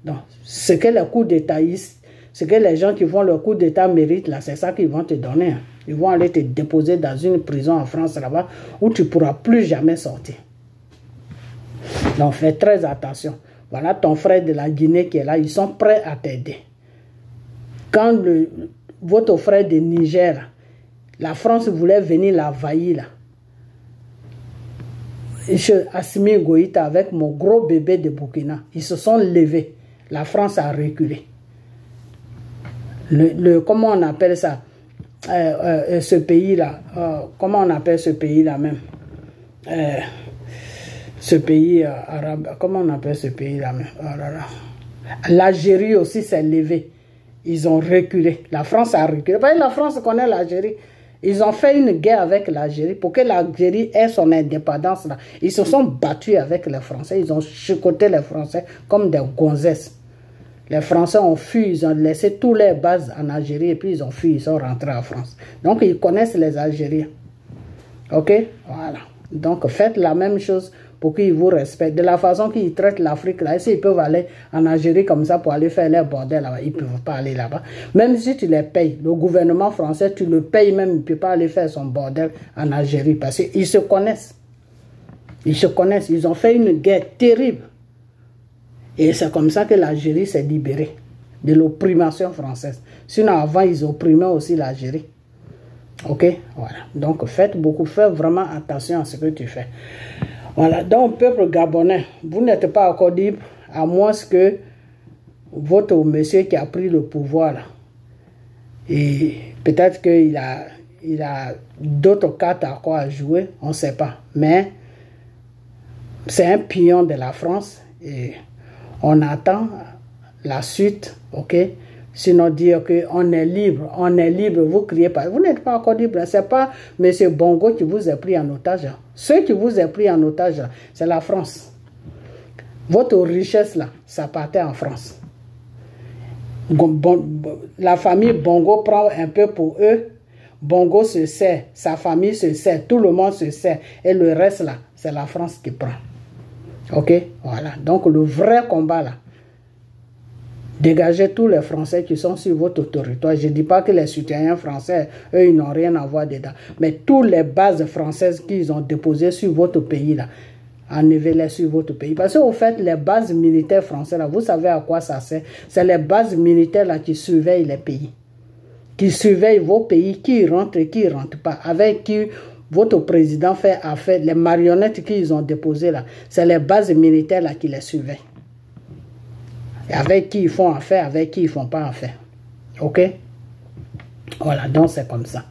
Donc, ce que les coups d'Étatistes, ce que les gens qui font le coup d'État méritent, là, c'est ça qu'ils vont te donner. Hein? Ils vont aller te déposer dans une prison en France là-bas où tu ne pourras plus jamais sortir. Donc fais très attention. Voilà ton frère de la Guinée qui est là. Ils sont prêts à t'aider. Quand votre frère de Niger, là, la France voulait venir l'envahir là. Assimi Goïta avec mon gros bébé de Burkina, ils se sont levés. La France a reculé. Comment on appelle ça? Ce pays-là, comment on appelle ce pays-là même? Ce pays arabe, comment on appelle ce pays-là même? Oh là là. L'Algérie aussi s'est levée. Ils ont reculé. La France a reculé. Parce que la France connaît l'Algérie. Ils ont fait une guerre avec l'Algérie pour que l'Algérie ait son indépendance. Là. Ils se sont battus avec les Français. Ils ont chicoté les Français comme des gonzesses. Les Français ont fui, ils ont laissé toutes les bases en Algérie et puis ils ont fui, ils sont rentrés en France. Donc ils connaissent les Algériens. Ok? Voilà. Donc faites la même chose pour qu'ils vous respectent. De la façon qu'ils traitent l'Afrique, là, s'ils peuvent aller en Algérie comme ça pour aller faire leur bordel là-bas, ils ne peuvent pas aller là-bas. Même si tu les payes, le gouvernement français, tu le payes même, il ne peut pas aller faire son bordel en Algérie parce qu'ils se connaissent. Ils se connaissent. Ils ont fait une guerre terrible. Et c'est comme ça que l'Algérie s'est libérée de l'opprimation française. Sinon, avant, ils opprimaient aussi l'Algérie. Ok? Voilà. Donc, faites vraiment attention à ce que tu fais. Voilà. Donc, peuple gabonais, vous n'êtes pas encore libre, à moins que votre monsieur qui a pris le pouvoir, là, et peut-être qu'il a d'autres cartes à quoi à jouer, on ne sait pas. Mais, c'est un pion de la France et on attend la suite, ok, Sinon, dire qu'on est libre, vous criez pas. Vous n'êtes pas encore libre. Ce n'est pas M. Bongo qui vous a pris en otage. Ceux qui vous ont pris en otage, c'est la France. Votre richesse, là, ça partait en France. La famille Bongo prend un peu pour eux. Bongo se sert, sa famille se sert, tout le monde se sert. Et le reste, là, c'est la France qui prend. Ok? Voilà. Donc, le vrai combat, là, dégagez tous les Français qui sont sur votre territoire. Je ne dis pas que les citoyens français, eux, ils n'ont rien à voir dedans. Mais toutes les bases françaises qu'ils ont déposées sur votre pays, là, enlevez-les sur votre pays. Parce qu'au fait, les bases militaires françaises, là, vous savez à quoi ça sert? C'est les bases militaires là, qui surveillent les pays. Qui surveillent vos pays, qui rentrent et qui ne rentrent pas. Avec qui votre président fait affaire. Les marionnettes qu'ils ont déposées là, c'est les bases militaires là, qui les surveillent. Et avec qui ils font affaire, avec qui ils ne font pas affaire. Ok? Voilà, donc c'est comme ça.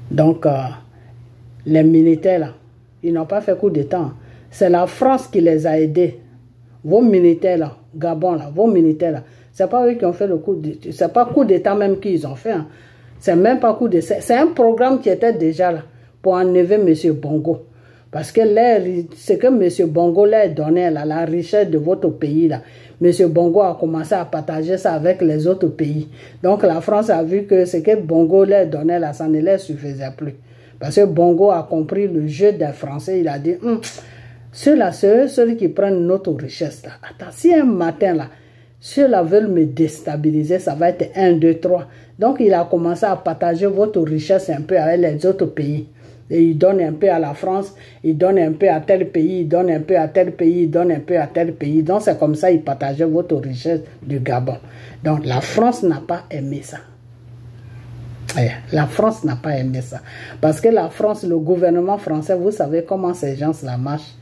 Donc, les militaires, là, ils n'ont pas fait coup d'État. C'est la France qui les a aidés. Vos militaires, là, Gabon, là, vos militaires, là, c'est pas eux qui ont fait le coup d'État. C'est pas coup d'État même qu'ils ont fait. Hein. C'est même pas coup d'État. C'est un programme qui était déjà là pour enlever M. Bongo. Parce que ce que M. Bongo leur donnait, là, la richesse de votre pays, là, M. Bongo a commencé à partager ça avec les autres pays. Donc la France a vu que ce que Bongo leur donnait, là, ça ne leur suffisait plus. Parce que Bongo a compris le jeu des Français. Il a dit, ceux-là, c'est ceux qui prennent notre richesse. Là. Attends, si un matin, là, ceux-là veulent me déstabiliser, ça va être 1, 2, 3. Donc il a commencé à partager votre richesse un peu avec les autres pays. Et il donne un peu à la France, il donne un peu à tel pays, il donne un peu à tel pays, il donne un peu à tel pays. Donc c'est comme ça qu'il partageait votre richesse du Gabon. Donc la France n'a pas aimé ça. La France n'a pas aimé ça. Parce que la France, le gouvernement français, vous savez comment ces gens-là marchent.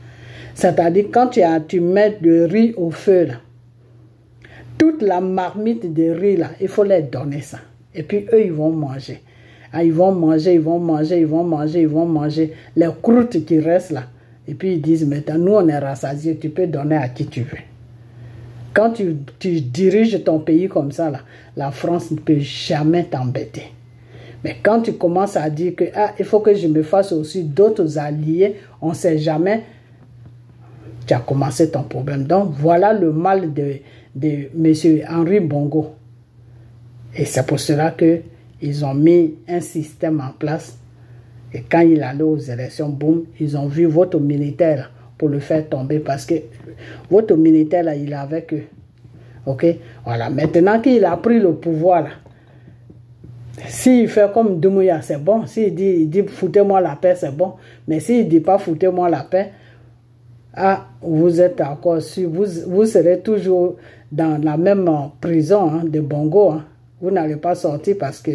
C'est-à-dire quand tu mets du riz au feu, là, toute la marmite de riz, là, il faut leur donner ça. Et puis eux, ils vont manger. Ah, ils vont manger, ils vont manger, ils vont manger, ils vont manger les croûtes qui restent là. Et puis ils disent, maintenant, nous on est rassasiés, tu peux donner à qui tu veux. Quand tu diriges ton pays comme ça, là, la France ne peut jamais t'embêter. Mais quand tu commences à dire que il faut que je me fasse aussi d'autres alliés, on ne sait jamais, tu as commencé ton problème. Donc voilà le mal de M. Henri Bongo. Et c'est pour cela que ils ont mis un système en place. Et quand il allait aux élections, boum, ils ont vu votre militaire pour le faire tomber. Parce que votre militaire, là, il est avec eux. Ok? Voilà. Maintenant qu'il a pris le pouvoir, là, s'il fait comme Doumbouya, c'est bon. S'il dit foutez-moi la paix, c'est bon. Mais s'il ne dit pas foutez-moi la paix, vous êtes encore sûr. Vous serez toujours dans la même prison de Bongo. Hein. Vous n'allez pas sortir parce que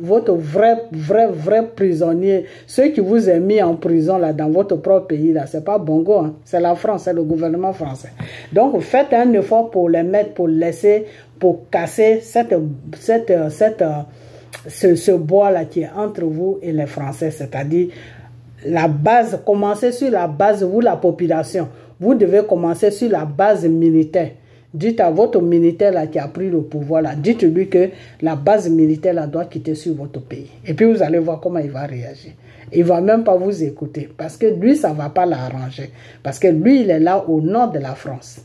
votre vrai prisonnier, ceux qui vous ont mis en prison là, dans votre propre pays, là, c'est pas Bongo, hein, c'est la France, c'est le gouvernement français. Donc faites un effort pour les mettre, pour laisser, pour casser ce bois là qui est entre vous et les Français, c'est-à-dire la base, commencez sur la base, vous la population, vous devez commencer sur la base militaire. Dites à votre militaire là, qui a pris le pouvoir, là, dites-lui que la base militaire là, doit quitter sur votre pays. Et puis vous allez voir comment il va réagir. Il ne va même pas vous écouter. Parce que lui, ça ne va pas l'arranger. Parce que lui, il est là au nord de la France.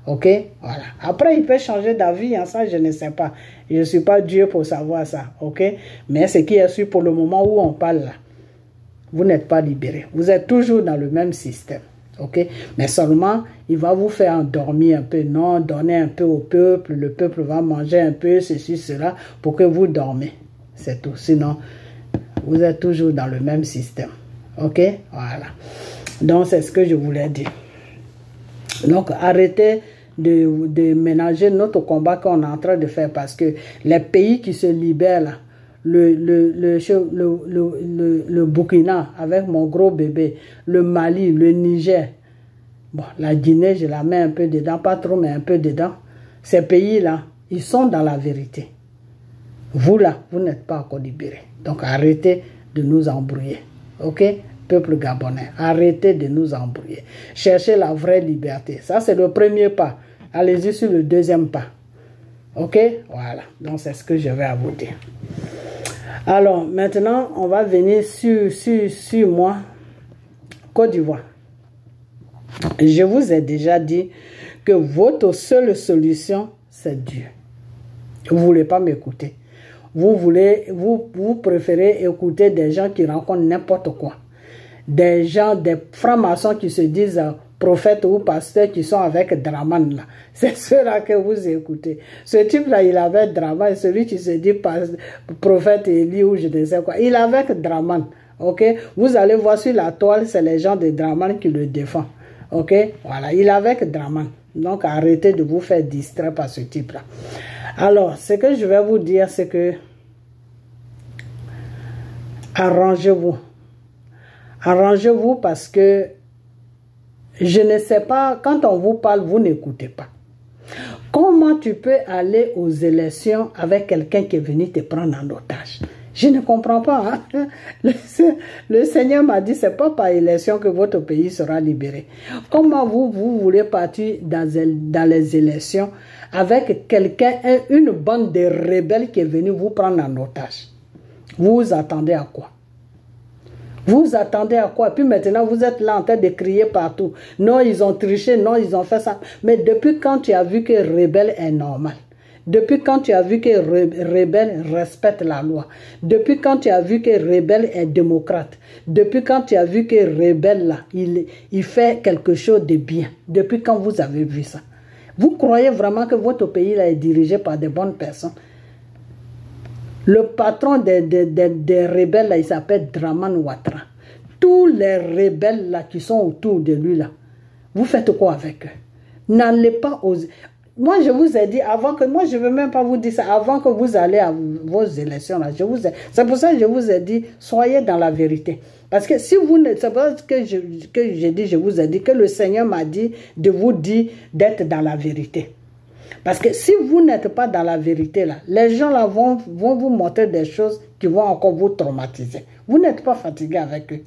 Ok? Voilà. Après, il peut changer d'avis. Hein, ça, je ne sais pas. Je ne suis pas Dieu pour savoir ça. Ok? Mais ce qui est sûr pour le moment où on parle là, vous n'êtes pas libéré. Vous êtes toujours dans le même système. Ok, mais seulement il va vous faire endormir un peu, non, donner un peu au peuple, le peuple va manger un peu, ceci, cela, pour que vous dormez. C'est tout. Sinon, vous êtes toujours dans le même système. Ok, voilà. Donc, c'est ce que je voulais dire. Donc, arrêtez de ménager notre combat qu'on est en train de faire parce que les pays qui se libèrent là, le Burkina avec mon gros bébé, le Mali, le Niger, bon, la Guinée, je la mets un peu dedans, pas trop, mais un peu dedans. Ces pays-là, ils sont dans la vérité. Vous là, vous n'êtes pas encore libérés. Donc arrêtez de nous embrouiller. Ok? Peuple gabonais, arrêtez de nous embrouiller. Cherchez la vraie liberté. Ça, c'est le premier pas. Allez-y sur le deuxième pas. Ok? Voilà. Donc, c'est ce que je vais à vous dire. Alors, maintenant, on va venir sur moi, Côte d'Ivoire. Je vous ai déjà dit que votre seule solution, c'est Dieu. Vous ne voulez pas m'écouter. Vous préférez écouter des gens qui rencontrent n'importe quoi. Des gens, des francs-maçons qui se disent prophètes ou pasteurs qui sont avec Draman là. C'est ceux-là que vous écoutez. Ce type-là, il avait Draman. Celui qui se dit prophète Élie ou je ne sais quoi. Il avait Draman. Ok? Vous allez voir sur la toile, c'est les gens de Draman qui le défendent. Ok? Voilà. Il avait Draman. Donc, arrêtez de vous faire distraire par ce type-là. Alors, ce que je vais vous dire, c'est que arrangez-vous. Arrangez-vous parce que je ne sais pas, quand on vous parle, vous n'écoutez pas. Comment tu peux aller aux élections avec quelqu'un qui est venu te prendre en otage? Je ne comprends pas. Hein? Le Seigneur m'a dit, c'est pas par élection que votre pays sera libéré. Comment vous voulez partir dans les élections avec quelqu'un, une bande de rebelles qui est venue vous prendre en otage? Vous attendez à quoi? Vous attendez à quoi? Puis maintenant, vous êtes là en train de crier partout. Non, ils ont triché, non, ils ont fait ça. Mais depuis quand tu as vu que rebelle est normal? Depuis quand tu as vu que rebelle respecte la loi? Depuis quand tu as vu que rebelle est démocrate? Depuis quand tu as vu que rebelle là, il fait quelque chose de bien? Depuis quand vous avez vu ça? Vous croyez vraiment que votre pays là est dirigé par de bonnes personnes? Le patron des rebelles, là, il s'appelle Draman Ouattara. Tous les rebelles là, qui sont autour de lui, là, vous faites quoi avec eux? N'allez pas oser. Moi, je vous ai dit, avant que... Moi, je ne veux même pas vous dire ça. Avant que vous allez à vos élections, là, c'est pour ça que je vous ai dit, soyez dans la vérité. Parce que si vous ne... C'est pour ça que je vous ai dit que le Seigneur m'a dit de vous dire d'être dans la vérité. Parce que si vous n'êtes pas dans la vérité, là, les gens là vont vous montrer des choses qui vont encore vous traumatiser. Vous n'êtes pas fatigué avec eux.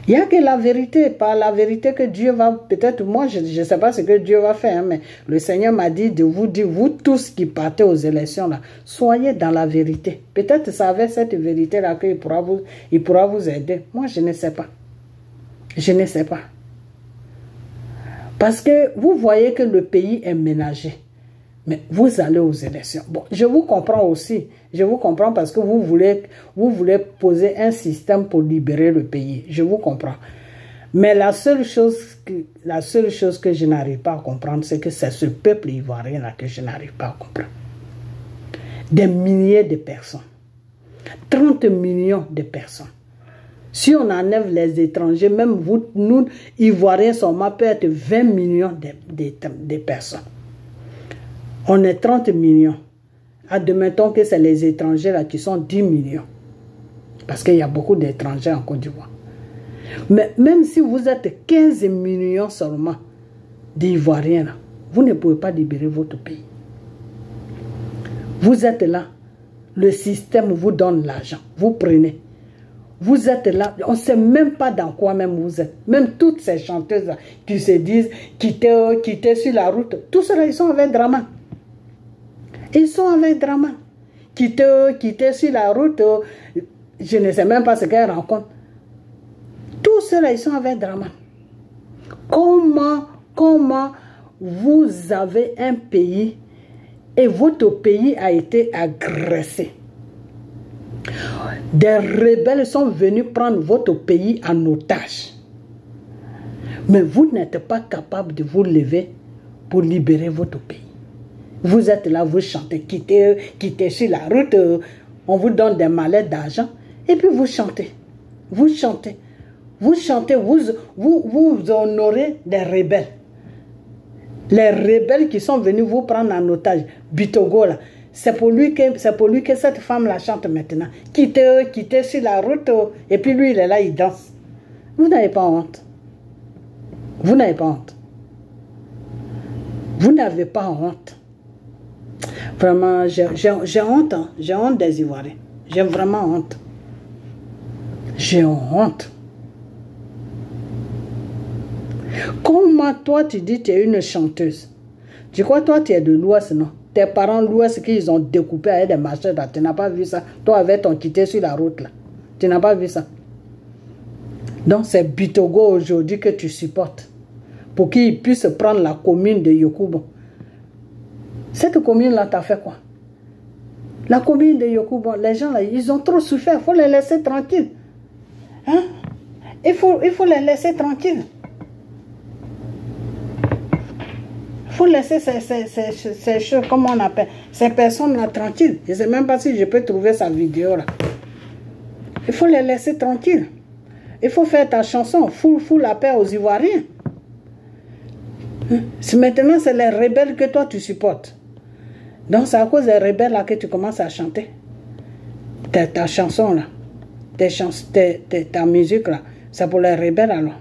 Il n'y a que la vérité, pas la vérité que Dieu va... Peut-être, moi, je ne sais pas ce que Dieu va faire, hein, mais le Seigneur m'a dit de vous dire, vous tous qui partez aux élections, là, soyez dans la vérité. Peut-être c'est avec cette vérité-là qu'il pourra vous aider. Moi, je ne sais pas. Je ne sais pas. Parce que vous voyez que le pays est ménagé. Mais vous allez aux élections. Bon, je vous comprends aussi. Je vous comprends parce que vous voulez poser un système pour libérer le pays. Je vous comprends. Mais la seule chose que je n'arrive pas à comprendre, c'est que c'est ce peuple ivoirien là que je n'arrive pas à comprendre. Des milliers de personnes. 30 millions de personnes. Si on enlève les étrangers, même vous, nous, Ivoiriens, seulement peut être 20 millions de personnes. On est 30 millions. Admettons que c'est les étrangers là qui sont 10 millions. Parce qu'il y a beaucoup d'étrangers en Côte d'Ivoire. Mais même si vous êtes 15 millions seulement d'Ivoiriens, vous ne pouvez pas libérer votre pays. Vous êtes là. Le système vous donne l'argent. Vous prenez. Vous êtes là, on ne sait même pas dans quoi même vous êtes. Même toutes ces chanteuses là, qui se disent quitter sur la route, tout cela ils sont avec Draman. Ils sont avec Draman. Quitter sur la route, je ne sais même pas ce qu'elles rencontrent. Tout cela ils sont avec Draman. Comment vous avez un pays et votre pays a été agressé? Des rebelles sont venus prendre votre pays en otage. Mais vous n'êtes pas capable de vous lever pour libérer votre pays. Vous êtes là, vous chantez, quittez sur la route, on vous donne des mallettes d'argent, et puis vous chantez. Vous chantez. Vous chantez, vous honorez des rebelles. Les rebelles qui sont venus vous prendre en otage. Bitogo là. C'est pour lui que cette femme-là chante maintenant. Quittez sur la route, et puis lui, il est là, il danse. Vous n'avez pas honte. Vous n'avez pas honte. Vous n'avez pas honte. Vraiment, j'ai honte. Hein. J'ai honte des Ivoiriens. J'ai vraiment honte. J'ai honte. Comment toi, tu dis que tu es une chanteuse? Tu crois toi, tu es de l'Ouest, non? tes parents, où est-ce qu'ils ont découpé avec des machettes là? Tu n'as pas vu ça? Toi, avec ton quitté sur la route là. Tu n'as pas vu ça? Donc, c'est Bitogo aujourd'hui que tu supportes. Pour qu'il puisse prendre la commune de Yokoubo. Cette commune-là t'a fait quoi? La commune de Yokoubo, les gens là, ils ont trop souffert. Il faut les laisser tranquilles. Hein? Il faut les laisser tranquilles. Il faut laisser ces choses, comment on appelle, ces personnes-là tranquilles. Je ne sais même pas si je peux trouver sa vidéo là. Il faut les laisser tranquilles. Il faut faire ta chanson. Fous la paix aux Ivoiriens. Maintenant, c'est les rebelles que toi tu supportes. Donc, c'est à cause des rebelles là que tu commences à chanter. Ta chanson là. Ta musique là. C'est pour les rebelles alors.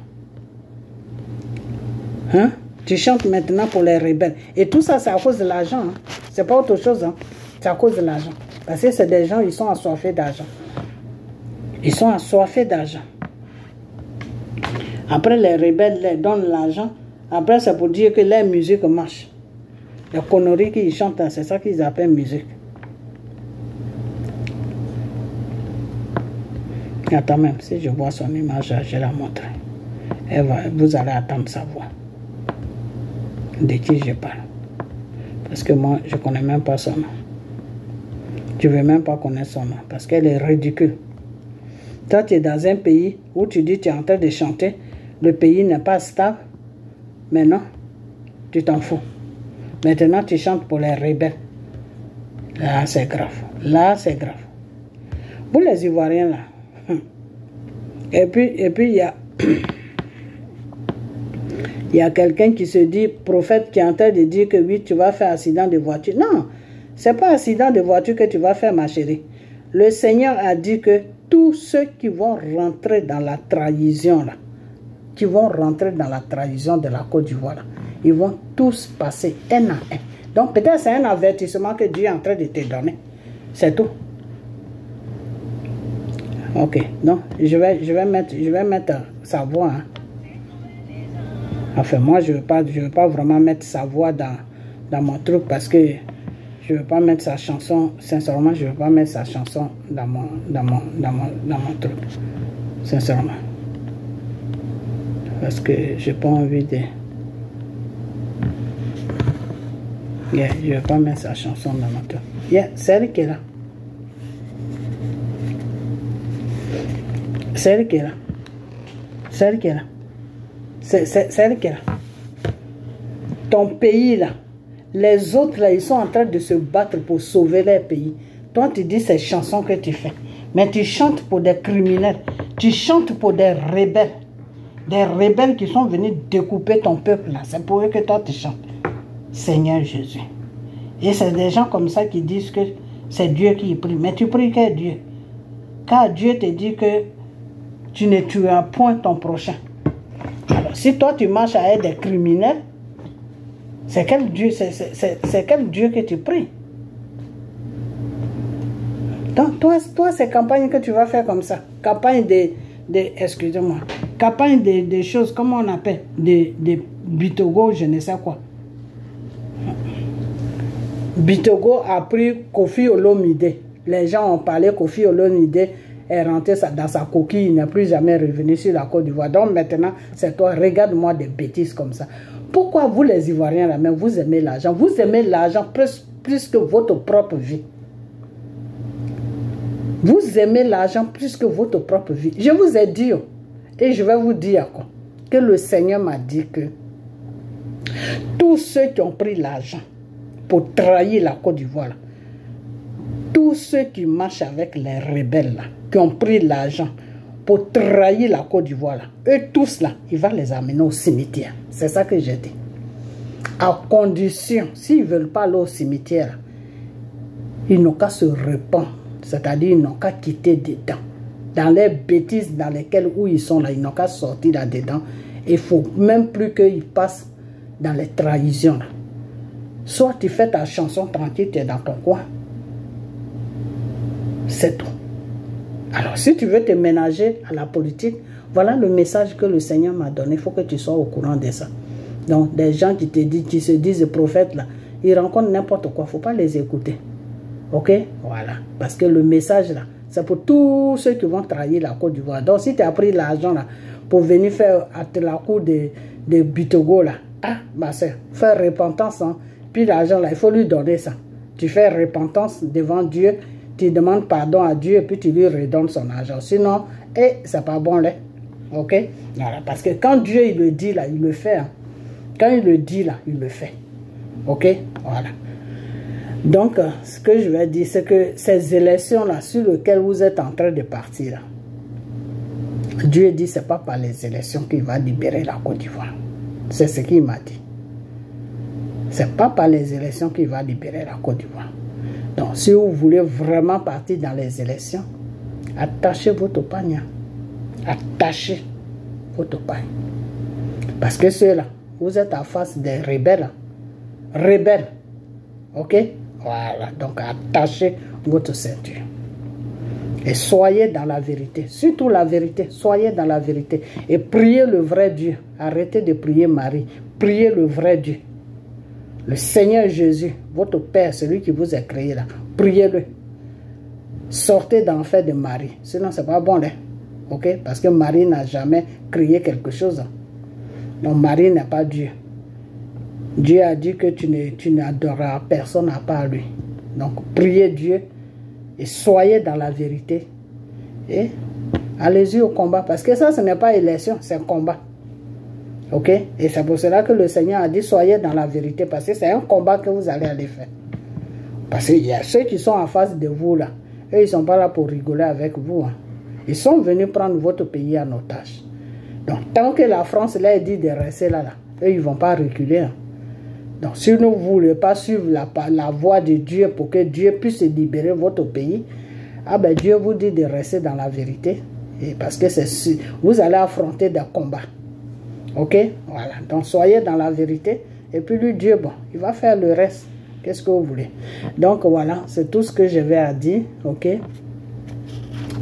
Hein? Tu chantes maintenant pour les rebelles. Et tout ça, c'est à cause de l'argent. Hein? C'est pas autre chose. Hein? C'est à cause de l'argent. Parce que c'est des gens, ils sont assoiffés d'argent. Ils sont assoiffés d'argent. Après, les rebelles leur donnent l'argent. Après, c'est pour dire que leur musique marche. Les conneries qu'ils chantent, c'est ça qu'ils appellent musique. Attends même, si je vois son image, je la montrer. Vous allez attendre sa voix. De qui je parle. Parce que moi, je ne connais même pas son nom. Je ne veux même pas connaître son nom. Parce qu'elle est ridicule. Toi, tu es dans un pays où tu dis que tu es en train de chanter. Le pays n'est pas stable. Mais non, tu t'en fous. Maintenant, tu chantes pour les rebelles. Là, c'est grave. Là, c'est grave. Vous, les Ivoiriens, là. Et puis, il y a... Il y a quelqu'un qui se dit, prophète, qui est en train de dire que oui, tu vas faire accident de voiture. Non, ce n'est pas accident de voiture que tu vas faire, ma chérie. Le Seigneur a dit que tous ceux qui vont rentrer dans la trahison, là, qui vont rentrer dans la trahison de la Côte d'Ivoire, ils vont tous passer un à un. Donc peut-être c'est un avertissement que Dieu est en train de te donner. C'est tout. Ok, donc je vais mettre sa voix. Hein. Enfin, moi, je veux pas vraiment mettre sa voix dans mon truc parce que je veux pas mettre sa chanson. Sincèrement, je veux pas mettre sa chanson dans mon truc. Sincèrement. Parce que j'ai pas envie de... Yeah, je veux pas mettre sa chanson dans mon truc. Yeah, c'est elle qui est là. C'est elle qui est là. C'est elle qui est là. C'est elle qui est là. Ton pays là, les autres là, ils sont en train de se battre pour sauver leur pays. Toi, tu dis ces chansons que tu fais. Mais tu chantes pour des criminels. Tu chantes pour des rebelles. Des rebelles qui sont venus découper ton peuple là. C'est pour eux que toi tu chantes. Seigneur Jésus. Et c'est des gens comme ça qui disent que c'est Dieu qui prie. Mais tu pries quel Dieu? Car Dieu te dit que tu ne tueras point ton prochain. Alors, si toi tu marches avec des criminels, c'est quel Dieu, c'est quel Dieu que tu pries? Donc, toi c'est campagne que tu vas faire comme ça. Campagne excusez-moi, campagne des choses, comment on appelle? Des Bitogo, je ne sais quoi. Bitogo a pris Kofi Olomide. Les gens ont parlé, Kofi Olomide est rentré dans sa coquille, il n'est plus jamais revenu sur la Côte d'Ivoire. Donc maintenant, c'est toi, regarde-moi des bêtises comme ça. Pourquoi vous les Ivoiriens, là, mais vous aimez l'argent? Vous aimez l'argent plus que votre propre vie. Vous aimez l'argent plus que votre propre vie. Je vous ai dit, et je vais vous dire quoi, que le Seigneur m'a dit que tous ceux qui ont pris l'argent pour trahir la Côte d'Ivoire, tous ceux qui marchent avec les rebelles, là, qui ont pris l'argent pour trahir la Côte d'Ivoire, eux tous là, il va les amener au cimetière. C'est ça que j'ai dit. À condition, s'ils ne veulent pas aller au cimetière, ils n'ont qu'à se répandre. C'est-à-dire, ils n'ont qu'à quitter dedans. Dans les bêtises dans lesquelles où ils sont là, ils n'ont qu'à sortir là-dedans. Il ne faut même plus qu'ils passent dans les trahisons. Là. Soit tu fais ta chanson tranquille, tu es dans ton coin. C'est tout. Alors, si tu veux te ménager à la politique, voilà le message que le Seigneur m'a donné. Il faut que tu sois au courant de ça. Donc, des gens qui te disent, qui se disent prophètes là, ils rencontrent n'importe quoi. Il ne faut pas les écouter. Ok? Voilà. Parce que le message là, c'est pour tous ceux qui vont trahir la Côte d'Ivoire. Donc si tu as pris l'argent là pour venir faire à la cour de Bitogo là, ah, ma soeur, faire repentance, hein. Puis l'argent là, il faut lui donner ça. Tu fais repentance devant Dieu, tu demandes pardon à Dieu et puis tu lui redonnes son argent. Sinon, c'est pas bon là. Ok? Voilà. Parce que quand Dieu il le dit là, il le fait. Hein. Quand il le dit là, il le fait. Ok? Voilà. Donc, ce que je vais dire, c'est que ces élections-là, sur lesquelles vous êtes en train de partir, là, Dieu dit que ce n'est pas par les élections qu'il va libérer la Côte d'Ivoire. C'est ce qu'il m'a dit. Ce n'est pas par les élections qu'il va libérer la Côte d'Ivoire. Donc, si vous voulez vraiment partir dans les élections, attachez votre pagne. Attachez votre pagne. Parce que ceux-là, vous êtes en face des rebelles. Rebelles. Ok? Voilà. Donc, attachez votre ceinture. Et soyez dans la vérité. Surtout la vérité. Soyez dans la vérité. Et priez le vrai Dieu. Arrêtez de prier Marie. Priez le vrai Dieu. Le Seigneur Jésus, votre Père, celui qui vous a créé là. Priez-le. Sortez d'enfer de Marie. Sinon, ce n'est pas bon là. Ok? Parce que Marie n'a jamais créé quelque chose. Donc, Marie n'est pas Dieu. Dieu a dit que tu n'adoreras personne à part lui. Donc, priez Dieu et soyez dans la vérité. Et allez-y au combat. Parce que ça, ce n'est pas élection, c'est un combat. Ok? Et c'est pour cela que le Seigneur a dit soyez dans la vérité. Parce que c'est un combat que vous allez aller faire. Parce qu'il y a ceux qui sont en face de vous là. Eux, ils ne sont pas là pour rigoler avec vous. Hein. Ils sont venus prendre votre pays en otage. Donc, tant que la France leur dit de rester là, eux, ils ne vont pas reculer. Hein. Donc, si vous ne voulez pas suivre la voie de Dieu pour que Dieu puisse libérer votre pays, ah ben Dieu vous dit de rester dans la vérité. Et parce que vous allez affronter des combats. Ok? Voilà. Donc, soyez dans la vérité. Et puis, lui, Dieu, bon, il va faire le reste. Qu'est-ce que vous voulez? Donc, voilà. C'est tout ce que je vais à dire. Ok?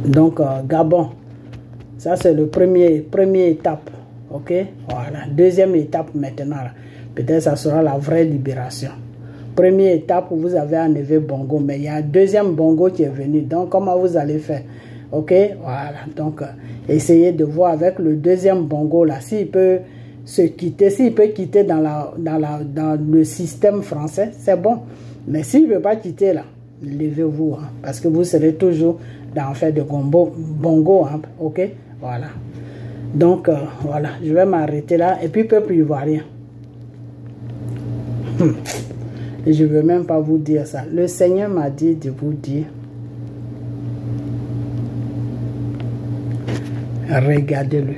Donc, Gabon. Ça, c'est le première étape. Ok? Voilà. Deuxième étape maintenant, là. Peut-être ça sera la vraie libération. Première étape, vous avez enlevé Bongo, mais il y a un deuxième Bongo qui est venu. Donc, comment vous allez faire? Ok? Voilà. Donc, essayez de voir avec le deuxième Bongo, là, s'il peut se quitter, s'il peut quitter dans le système français, c'est bon. Mais s'il ne veut pas quitter, là, levez-vous, hein, parce que vous serez toujours dans fait de Bongo. Hein, ok? Voilà. Donc, voilà. Je vais m'arrêter là. Et puis, peuple ivoirien. Je ne veux même pas vous dire ça. Le Seigneur m'a dit de vous dire, regardez-le.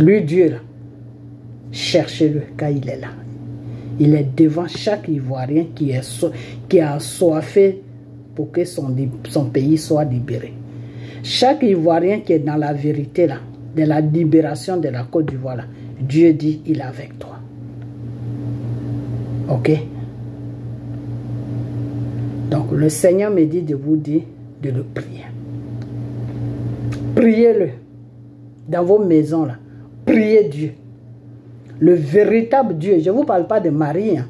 Lui, Dieu, là, cherchez-le car il est là. Il est devant chaque Ivoirien qui a assoiffé pour que son pays soit libéré. Chaque Ivoirien qui est dans la vérité, là, de la libération de la Côte d'Ivoire, Dieu dit, il est avec toi. Ok? Donc, le Seigneur me dit de vous dire de le prier. Priez-le dans vos maisons, là. Priez Dieu. Le véritable Dieu. Je ne vous parle pas de Marie. Hein,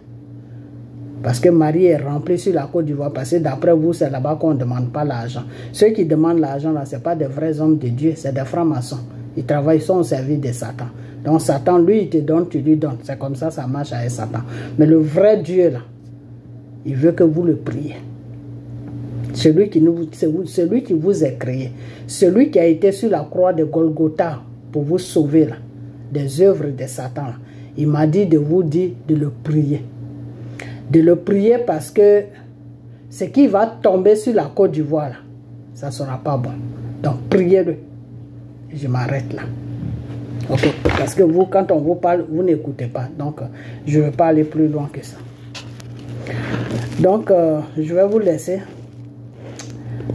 parce que Marie est remplie sur la Côte d'Ivoire. Parce que d'après vous, c'est là-bas qu'on ne demande pas l'argent. Ceux qui demandent l'argent, là, ce n'est pas des vrais hommes de Dieu. C'est des francs-maçons. Ils travaillent, ils sont au service de Satan. Donc Satan, lui, il te donne, tu lui donnes. C'est comme ça, ça marche avec Satan. Mais le vrai Dieu, là, il veut que vous le priez. Celui qui vous a créé. Celui qui a été sur la croix de Golgotha pour vous sauver, là, des œuvres de Satan. Là. Il m'a dit de vous dire de le prier. De le prier parce que ce qui va tomber sur la Côte d'Ivoire, ça ne sera pas bon. Donc priez-le. Je m'arrête là. Ok, parce que vous, quand on vous parle, vous n'écoutez pas. Donc, je ne vais pas aller plus loin que ça. Donc, je vais vous laisser.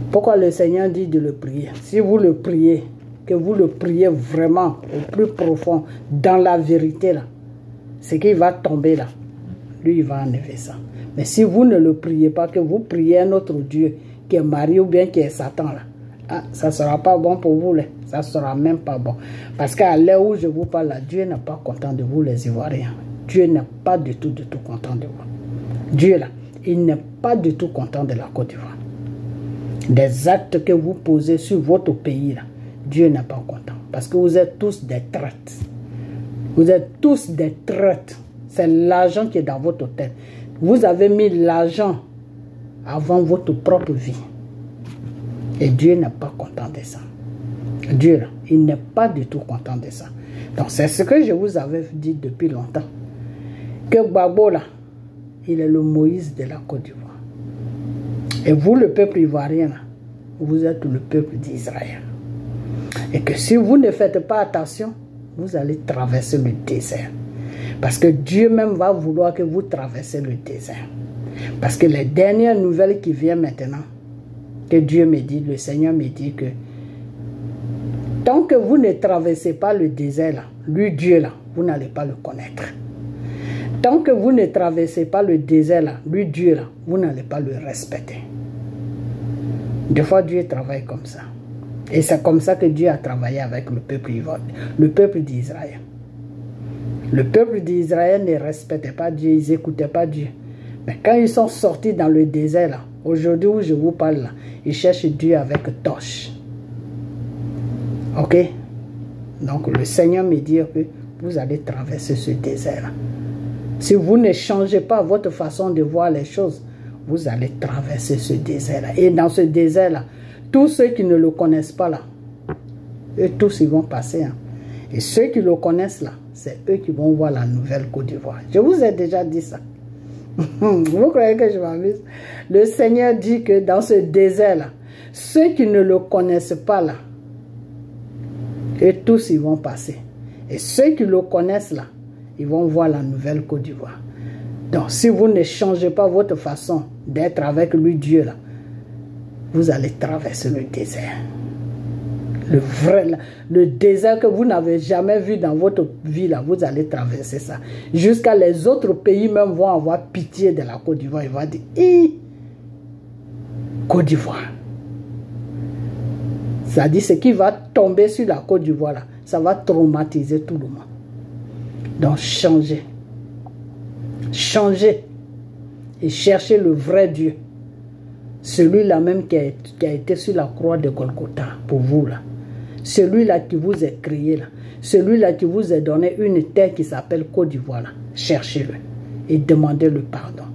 Pourquoi le Seigneur dit de le prier? Si vous le priez, que vous le priez vraiment au plus profond, dans la vérité, là, ce qui va tomber là, lui, il va enlever ça. Mais si vous ne le priez pas, que vous priez un autre Dieu, qui est Marie ou bien qui est Satan, là, ah, ça ne sera pas bon pour vous, là. Ça ne sera même pas bon. Parce qu'à l'heure où je vous parle, là, Dieu n'est pas content de vous, les Ivoiriens. Dieu n'est pas du tout content de vous. Dieu là, il n'est pas du tout content de la Côte d'Ivoire. Des actes que vous posez sur votre pays là, Dieu n'est pas content. Parce que vous êtes tous des traites. Vous êtes tous des traites. C'est l'argent qui est dans votre tête. Vous avez mis l'argent avant votre propre vie. Et Dieu n'est pas content de ça. Dieu, là, il n'est pas du tout content de ça. Donc c'est ce que je vous avais dit depuis longtemps. Que Gbagbo là, il est le Moïse de la Côte d'Ivoire. Et vous, le peuple ivoirien, là, vous êtes le peuple d'Israël. Et que si vous ne faites pas attention, vous allez traverser le désert. Parce que Dieu même va vouloir que vous traversez le désert. Parce que les dernières nouvelles qui viennent maintenant, que Dieu me dit, le Seigneur me dit que tant que vous ne traversez pas le désert là, lui Dieu là, vous n'allez pas le connaître. Tant que vous ne traversez pas le désert là, lui Dieu là, vous n'allez pas le respecter. Des fois Dieu travaille comme ça. Et c'est comme ça que Dieu a travaillé avec le peuple ivoirien, le peuple d'Israël. Le peuple d'Israël ne respectait pas Dieu, ils n'écoutaient pas Dieu. Mais quand ils sont sortis dans le désert là, aujourd'hui où je vous parle là, ils cherchent Dieu avec torche. Ok? Donc le Seigneur me dit que vous allez traverser ce désert là. Si vous ne changez pas votre façon de voir les choses, vous allez traverser ce désert là. Et dans ce désert là, tous ceux qui ne le connaissent pas là, eux tous ils vont passer. Hein. Et ceux qui le connaissent là, c'est eux qui vont voir la nouvelle Côte d'Ivoire. Je vous ai déjà dit ça. Vous croyez que je m'amuse? Le Seigneur dit que dans ce désert là, ceux qui ne le connaissent pas là, eux tous ils vont passer. Et ceux qui le connaissent là, ils vont voir la nouvelle Côte d'Ivoire. Donc si vous ne changez pas votre façon d'être avec lui Dieu là, vous allez traverser le désert. Le vrai, le désert que vous n'avez jamais vu dans votre vie, là, vous allez traverser ça. Jusqu'à les autres pays même vont avoir pitié de la Côte d'Ivoire. Ils vont dire, Côte d'Ivoire. C'est-à-dire, ce qui va tomber sur la Côte d'Ivoire, là, ça va traumatiser tout le monde. Donc, changez. Changez. Et cherchez le vrai Dieu. Celui-là même qui a été sur la croix de Golgotha pour vous là. Celui-là qui vous a créé là. Celui-là qui vous a donné une terre qui s'appelle Côte d'Ivoire là. Cherchez-le et demandez le pardon.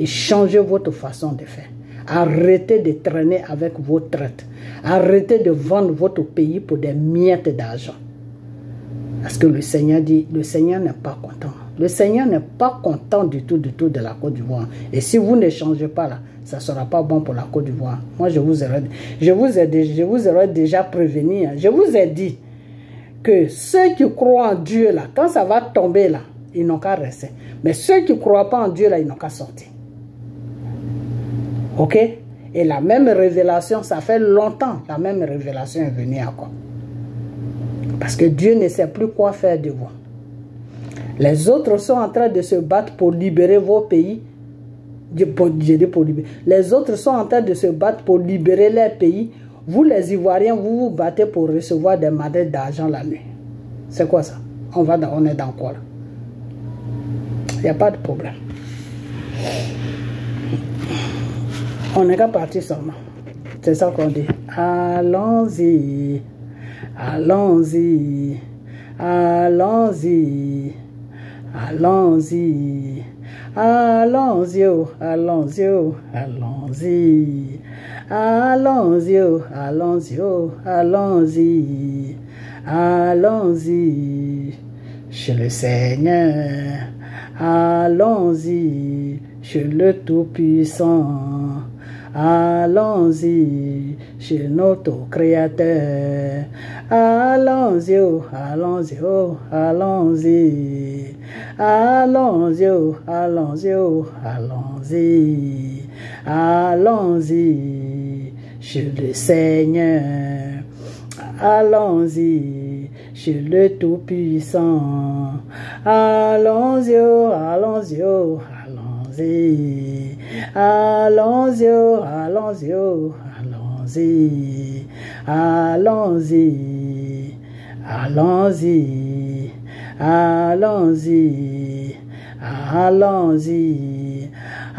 Et changez votre façon de faire. Arrêtez de traîner avec vos traites. Arrêtez de vendre votre pays pour des miettes d'argent. Parce que le Seigneur dit, le Seigneur n'est pas content. Le Seigneur n'est pas content du tout de la Côte d'Ivoire. Et si vous ne changez pas là, ça ne sera pas bon pour la Côte d'Ivoire. Moi, je vous aurais déjà prévenu. Hein. Je vous ai dit que ceux qui croient en Dieu, là, quand ça va tomber, là, ils n'ont qu'à rester. Mais ceux qui ne croient pas en Dieu, là, ils n'ont qu'à sortir. Ok? Et la même révélation, ça fait longtemps, la même révélation est venue encore. Parce que Dieu ne sait plus quoi faire de vous. Les autres sont en train de se battre pour libérer vos pays. Les autres sont en train de se battre pour libérer leur pays. Vous, les Ivoiriens, vous vous battez pour recevoir des madettes d'argent la nuit. C'est quoi ça? On est dans quoi là? Il n'y a pas de problème. On n'est qu'à partir seulement. C'est ça qu'on dit. Allons-y. Allons-y. Allons-y. Allons-y. Allons-y, allons-y, allons-y. Allons-y, allons-y, allons-y. Allons-y chez le Seigneur. Allons-y chez le Tout-Puissant. Allons-y chez notre Créateur. Allons-y, allons-y, allons-y. Allons-y, allons-y, allons-y. Allons-y chez le Seigneur. Allons-y chez le Tout-Puissant. Allons-y, allons-y, allons-y. Allons-y, allons-y, allons-y. Allons-y, allons-y. Allons-y, allons-y.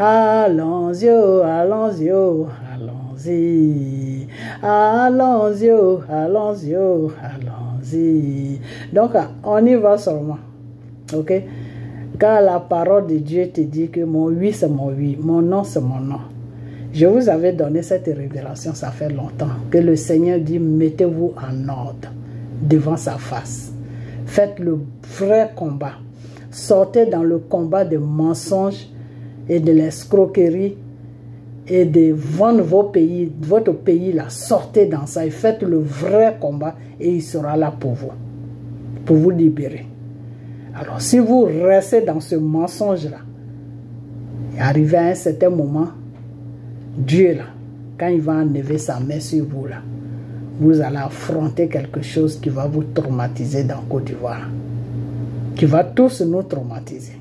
Allons-y, allons-y, allons-y. Allons-y, allons-y, allons-y. Donc, on y va seulement. Ok? Car la parole de Dieu te dit que mon oui, c'est mon oui. Mon non, c'est mon non. Je vous avais donné cette révélation, ça fait longtemps. Que le Seigneur dit, mettez-vous en ordre devant sa face. Faites le vrai combat. Sortez dans le combat des mensonges et de l'escroquerie et de vendre vos pays, votre pays là. Sortez dans ça et faites le vrai combat et il sera là pour vous libérer. Alors si vous restez dans ce mensonge là, arrivé à un certain moment, Dieu là, quand il va enlever sa main sur vous là, vous allez affronter quelque chose qui va vous traumatiser dans Côte d'Ivoire, qui va tous nous traumatiser.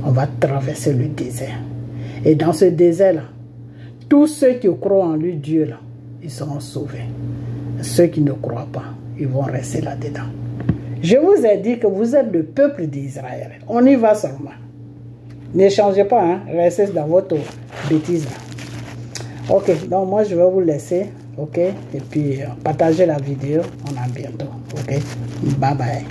On va traverser le désert. Et dans ce désert-là, tous ceux qui croient en lui, Dieu, là, ils seront sauvés. Ceux qui ne croient pas, ils vont rester là-dedans. Je vous ai dit que vous êtes le peuple d'Israël. On y va seulement. Ne changez pas, hein? Restez dans votre bêtise là. Ok, donc moi je vais vous laisser. Ok, et puis partagez la vidéo. On a bientôt. Ok, bye bye.